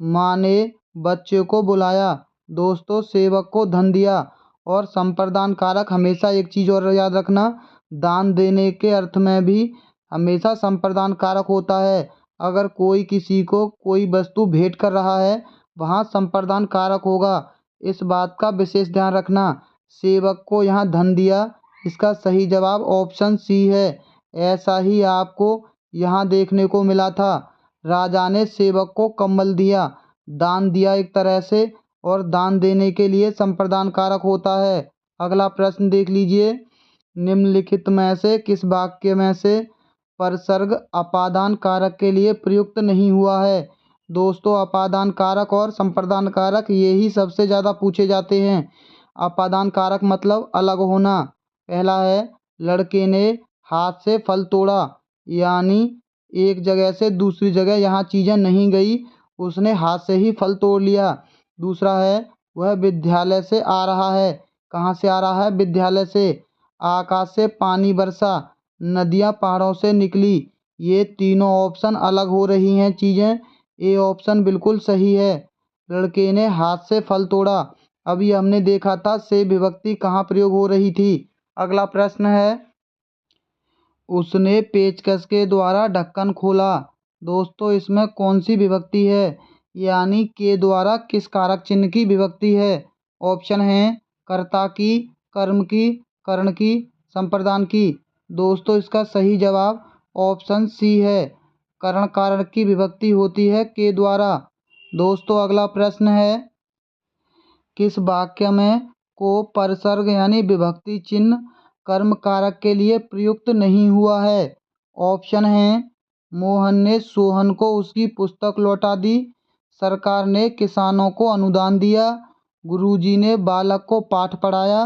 माँ ने बच्चे को बुलाया। दोस्तों सेवक को धन दिया। और संप्रदान कारक हमेशा एक चीज़ और याद रखना, दान देने के अर्थ में भी हमेशा संप्रदान कारक होता है। अगर कोई किसी को कोई वस्तु भेंट कर रहा है, वहाँ संप्रदान कारक होगा, इस बात का विशेष ध्यान रखना। सेवक को यहाँ धन दिया, इसका सही जवाब ऑप्शन सी है। ऐसा ही आपको यहाँ देखने को मिला था, राजा ने सेवक को कंबल दिया, दान दिया एक तरह से, और दान देने के लिए संप्रदान कारक होता है। अगला प्रश्न देख लीजिए, निम्नलिखित में से किस वाक्य में से परसर्ग अपादान कारक के लिए प्रयुक्त नहीं हुआ है। दोस्तों अपादान कारक और संप्रदान कारक ये ही सबसे ज़्यादा पूछे जाते हैं। अपादान कारक मतलब अलग होना। पहला है, लड़के ने हाथ से फल तोड़ा, यानी एक जगह से दूसरी जगह यहाँ चीज़ें नहीं गई, उसने हाथ से ही फल तोड़ लिया। दूसरा है, वह विद्यालय से आ रहा है, कहाँ से आ रहा है, विद्यालय से। आकाश से पानी बरसा, नदियाँ पहाड़ों से निकली। ये तीनों ऑप्शन अलग हो रही हैं चीज़ें, ये ऑप्शन बिल्कुल सही है। लड़के ने हाथ से फल तोड़ा, अभी हमने देखा था से विभक्ति कहाँ प्रयोग हो रही थी। अगला प्रश्न है, उसने पेचकस के द्वारा ढक्कन खोला। दोस्तों इसमें कौन सी विभक्ति है, यानी के द्वारा किस कारक चिन्ह की विभक्ति है। ऑप्शन है कर्ता की, कर्म की, कर्ण की, संप्रदान की। दोस्तों इसका सही जवाब ऑप्शन सी है, कर्ण कारक की विभक्ति होती है के द्वारा। दोस्तों अगला प्रश्न है, किस वाक्य में को परसर्ग यानी विभक्ति चिन्ह कर्म कारक के लिए प्रयुक्त नहीं हुआ है। ऑप्शन है मोहन ने सोहन को उसकी पुस्तक लौटा दी, सरकार ने किसानों को अनुदान दिया, गुरुजी ने बालक को पाठ पढ़ाया,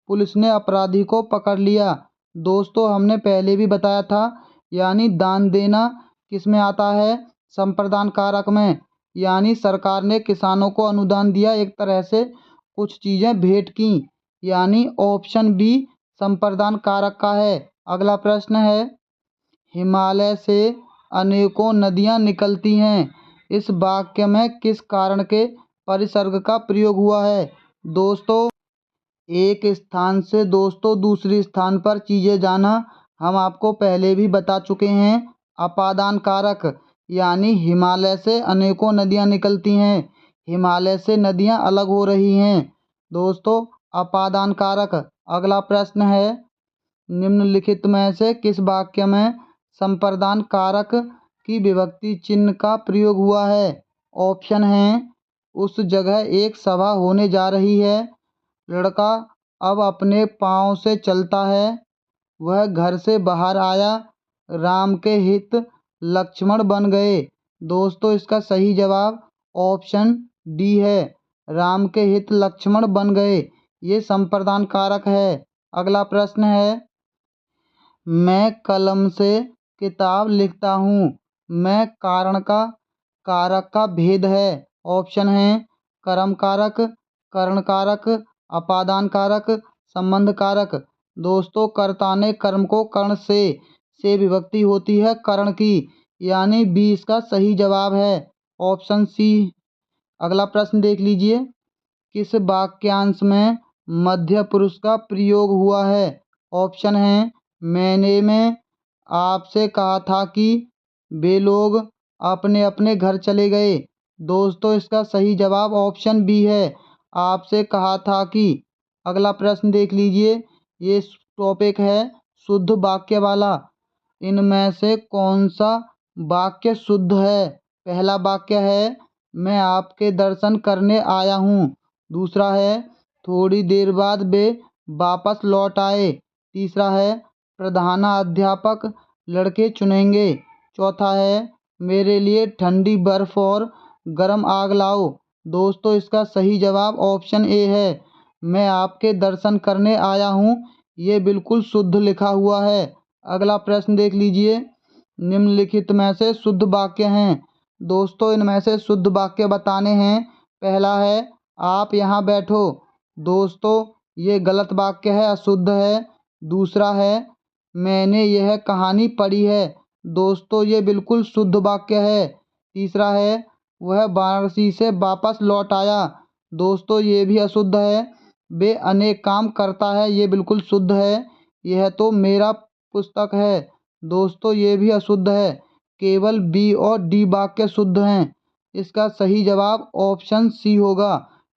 पुलिस ने अपराधी को पकड़ लिया। दोस्तों हमने पहले भी बताया था, यानी दान देना किस में आता है, संप्रदान कारक में, यानी सरकार ने किसानों को अनुदान दिया, एक तरह से कुछ चीज़ें भेंट की, यानी ऑप्शन बी संप्रदान कारक का है। अगला प्रश्न है, हिमालय से अनेकों नदियाँ निकलती हैं, इस वाक्य में किस कारण के परिसर्ग का प्रयोग हुआ है। दोस्तों एक स्थान से दोस्तों दूसरे स्थान पर चीज़ें जाना हम आपको पहले भी बता चुके हैं, अपादान कारक, यानी हिमालय से अनेकों नदियाँ निकलती हैं, हिमालय से नदियाँ अलग हो रही हैं। दोस्तों, अपादान कारक। अगला प्रश्न है, निम्नलिखित में से किस वाक्य में संप्रदान कारक की विभक्ति चिन्ह का प्रयोग हुआ है? ऑप्शन हैं, उस जगह एक सभा होने जा रही है, लड़का अब अपने पाँव से चलता है, वह घर से बाहर आया, राम के हित लक्ष्मण बन गए। दोस्तों, इसका सही जवाब ऑप्शन डी है, राम के हित लक्ष्मण बन गए। ये संप्रदान कारक है। अगला प्रश्न है, मैं कलम से किताब लिखता हूँ, मैं कारण का कारक का भेद है। ऑप्शन हैं, कर्म कारक, करण कारक, अपादान कारक, संबंध कारक। दोस्तों, कर्ता ने कर्म को कर्ण से विभक्ति होती है करण की, यानी बी इसका सही जवाब है, ऑप्शन सी। अगला प्रश्न देख लीजिए, किस वाक्यांश में मध्य पुरुष का प्रयोग हुआ है? ऑप्शन हैं, मैंने में आपसे कहा था कि वे लोग अपने अपने घर चले गए। दोस्तों, इसका सही जवाब ऑप्शन बी है, आपसे कहा था कि। अगला प्रश्न देख लीजिए, ये टॉपिक है शुद्ध वाक्य वाला। इनमें से कौन सा वाक्य शुद्ध है? पहला वाक्य है, मैं आपके दर्शन करने आया हूँ। दूसरा है, थोड़ी देर बाद वे वापस लौट आए। तीसरा है, प्रधानाध्यापक लड़के चुनेंगे। चौथा है, मेरे लिए ठंडी बर्फ और गर्म आग लाओ। दोस्तों, इसका सही जवाब ऑप्शन ए है, मैं आपके दर्शन करने आया हूँ। ये बिल्कुल शुद्ध लिखा हुआ है। अगला प्रश्न देख लीजिए, निम्नलिखित में से शुद्ध वाक्य हैं। दोस्तों, इनमें से शुद्ध वाक्य बताने हैं। पहला है, आप यहाँ बैठो। दोस्तों, ये गलत वाक्य है, अशुद्ध है। दूसरा है, मैंने यह कहानी पढ़ी है। दोस्तों, ये बिल्कुल शुद्ध वाक्य है। तीसरा है, वह वाराणसी से वापस लौट आया। दोस्तों, ये भी अशुद्ध है। वे अनेक काम करता है, ये बिल्कुल शुद्ध है। यह तो मेरा पुस्तक है। दोस्तों, ये भी अशुद्ध है। केवल बी और डी वाक्य शुद्ध हैं। इसका सही जवाब ऑप्शन सी होगा,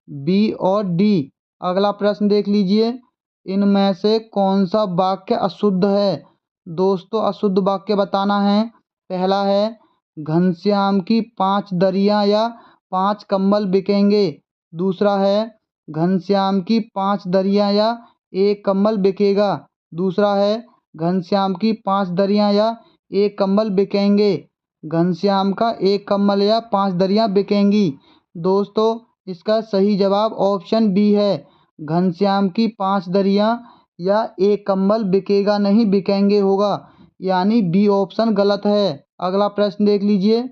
बी और डी। अगला प्रश्न देख लीजिए, इनमें से कौन सा वाक्य अशुद्ध है? दोस्तों, अशुद्ध वाक्य बताना है। पहला है, घनश्याम की 5 दरियाँ या 5 कंबल बिकेंगे। दूसरा है, घनश्याम की 5 दरियाँ या 1 कंबल बिकेगा। दूसरा है, घनश्याम की 5 दरियाँ या 1 कंबल बिकेंगे। घनश्याम का 1 कंबल या 5 दरियाँ बिकेंगी। दोस्तों, इसका सही जवाब ऑप्शन बी है, घनश्याम की 5 दरियाँ या 1 कंबल बिकेगा नहीं, बिकेंगे होगा, यानी बी ऑप्शन गलत है। अगला प्रश्न देख लीजिए,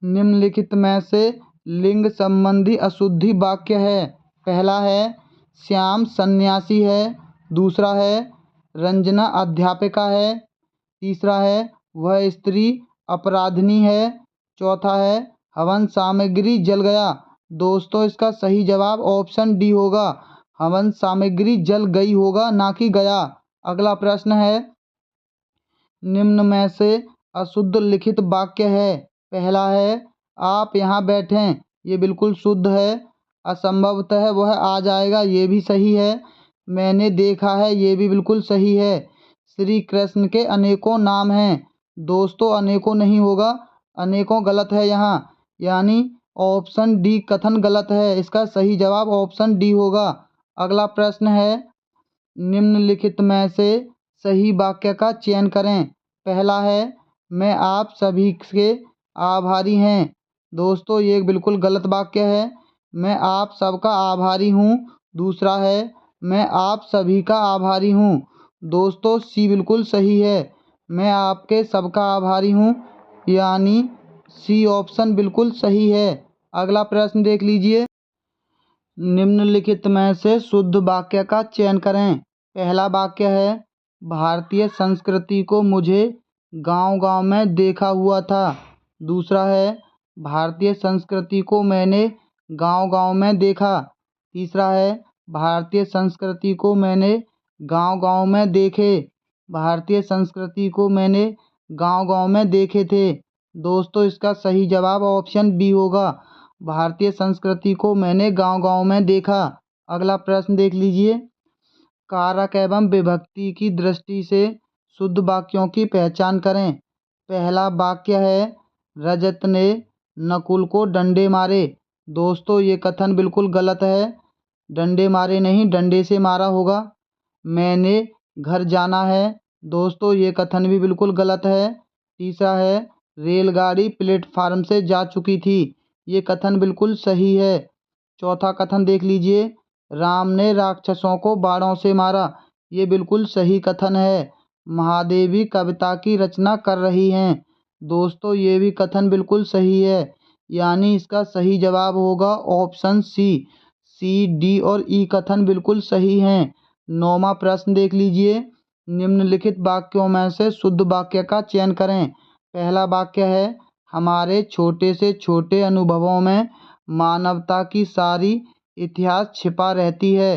निम्नलिखित में से लिंग संबंधी अशुद्धि वाक्य है। पहला है, श्याम सन्यासी है। दूसरा है, रंजना अध्यापिका है। तीसरा है, वह स्त्री अपराधिनी है। चौथा है, हवन सामग्री जल गया। दोस्तों, इसका सही जवाब ऑप्शन डी होगा, हवन सामग्री जल गई होगा, ना कि गया। अगला प्रश्न है, निम्न में से अशुद्ध लिखित वाक्य है। पहला है, आप यहाँ बैठें। ये बिल्कुल शुद्ध है। असंभवतः वह आ जाएगा, ये भी सही है। मैंने देखा है, ये भी बिल्कुल सही है। श्री कृष्ण के अनेकों नाम हैं। दोस्तों, अनेकों नहीं होगा, अनेकों गलत है यहाँ, यानी ऑप्शन डी कथन गलत है। इसका सही जवाब ऑप्शन डी होगा। अगला प्रश्न है, निम्नलिखित में से सही वाक्य का चयन करें। पहला है, मैं आप सभी के आभारी हैं। दोस्तों, ये बिल्कुल गलत वाक्य है, मैं आप सबका आभारी हूँ। दूसरा है, मैं आप सभी का आभारी हूँ। दोस्तों, सी बिल्कुल सही है, मैं आपके सबका आभारी हूँ, यानी सी ऑप्शन बिल्कुल सही है। अगला प्रश्न देख लीजिए, निम्नलिखित में से शुद्ध वाक्य का चयन करें। पहला वाक्य है, भारतीय संस्कृति को मुझे गांव-गांव में देखा हुआ था। दूसरा है, भारतीय संस्कृति को मैंने गांव-गांव में देखा। तीसरा है, भारतीय संस्कृति को मैंने गांव-गांव में देखे। भारतीय संस्कृति को मैंने गांव-गांव में देखे थे। दोस्तों इसका सही जवाब ऑप्शन बी होगा। भारतीय संस्कृति को मैंने गांव-गांव में देखा। अगला प्रश्न देख लीजिए। कारक एवं विभक्ति की दृष्टि से शुद्ध वाक्यों की पहचान करें। पहला वाक्य है, रजत ने नकुल को डंडे मारे। दोस्तों ये कथन बिल्कुल गलत है। डंडे मारे नहीं, डंडे से मारा होगा। मैंने घर जाना है। दोस्तों ये कथन भी बिल्कुल गलत है। तीसरा है, रेलगाड़ी प्लेटफार्म से जा चुकी थी। ये कथन बिल्कुल सही है। चौथा कथन देख लीजिए। राम ने राक्षसों को बाणों से मारा। ये बिल्कुल सही कथन है। महादेवी कविता की रचना कर रही हैं। दोस्तों ये भी कथन बिल्कुल सही है। यानी इसका सही जवाब होगा ऑप्शन सी। सी, डी और ई कथन बिल्कुल सही हैं। नौवां प्रश्न देख लीजिए। निम्नलिखित वाक्यों में से शुद्ध वाक्य का चयन करें। पहला वाक्य है, हमारे छोटे से छोटे अनुभवों में मानवता की सारी इतिहास छिपा रहती है।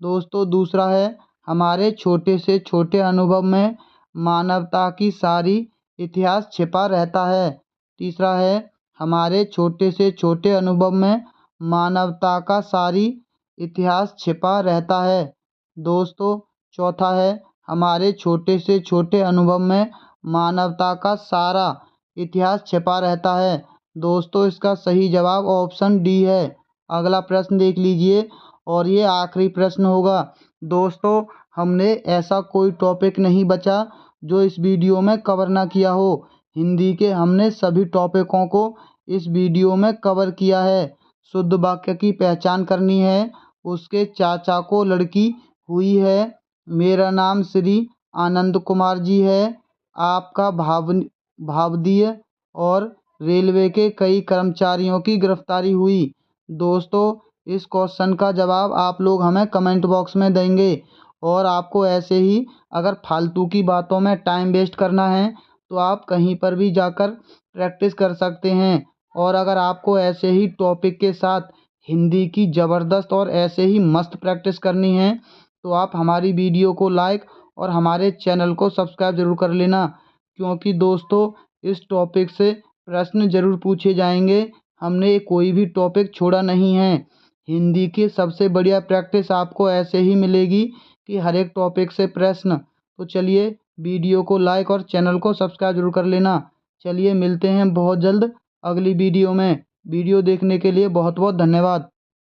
दोस्तों दूसरा है, हमारे छोटे से छोटे अनुभव में मानवता की सारी इतिहास छिपा रहता है। तीसरा है, हमारे छोटे से छोटे अनुभव में मानवता का सारी इतिहास छिपा रहता है। दोस्तों चौथा है, हमारे छोटे से छोटे अनुभव में मानवता का सारा इतिहास छिपा रहता है। दोस्तों इसका सही जवाब ऑप्शन डी है। अगला प्रश्न देख लीजिए और ये आखिरी प्रश्न होगा। दोस्तों हमने ऐसा कोई टॉपिक नहीं बचा जो इस वीडियो में कवर ना किया हो। हिंदी के हमने सभी टॉपिकों को इस वीडियो में कवर किया है। शुद्ध वाक्य की पहचान करनी है। उसके चाचा को लड़की हुई है। मेरा नाम श्री आनंद कुमार जी है। आपका भावदीय और रेलवे के कई कर्मचारियों की गिरफ्तारी हुई। दोस्तों इस क्वेश्चन का जवाब आप लोग हमें कमेंट बॉक्स में देंगे। और आपको ऐसे ही अगर फालतू की बातों में टाइम वेस्ट करना है तो आप कहीं पर भी जाकर प्रैक्टिस कर सकते हैं। और अगर आपको ऐसे ही टॉपिक के साथ हिंदी की ज़बरदस्त और ऐसे ही मस्त प्रैक्टिस करनी है तो आप हमारी वीडियो को लाइक और हमारे चैनल को सब्सक्राइब ज़रूर कर लेना। क्योंकि दोस्तों इस टॉपिक से प्रश्न ज़रूर पूछे जाएंगे। हमने कोई भी टॉपिक छोड़ा नहीं है। हिंदी की सबसे बढ़िया प्रैक्टिस आपको ऐसे ही मिलेगी कि हर एक टॉपिक से प्रश्न। तो चलिए वीडियो को लाइक और चैनल को सब्सक्राइब जरूर कर लेना। चलिए मिलते हैं बहुत जल्द अगली वीडियो में। वीडियो देखने के लिए बहुत बहुत धन्यवाद।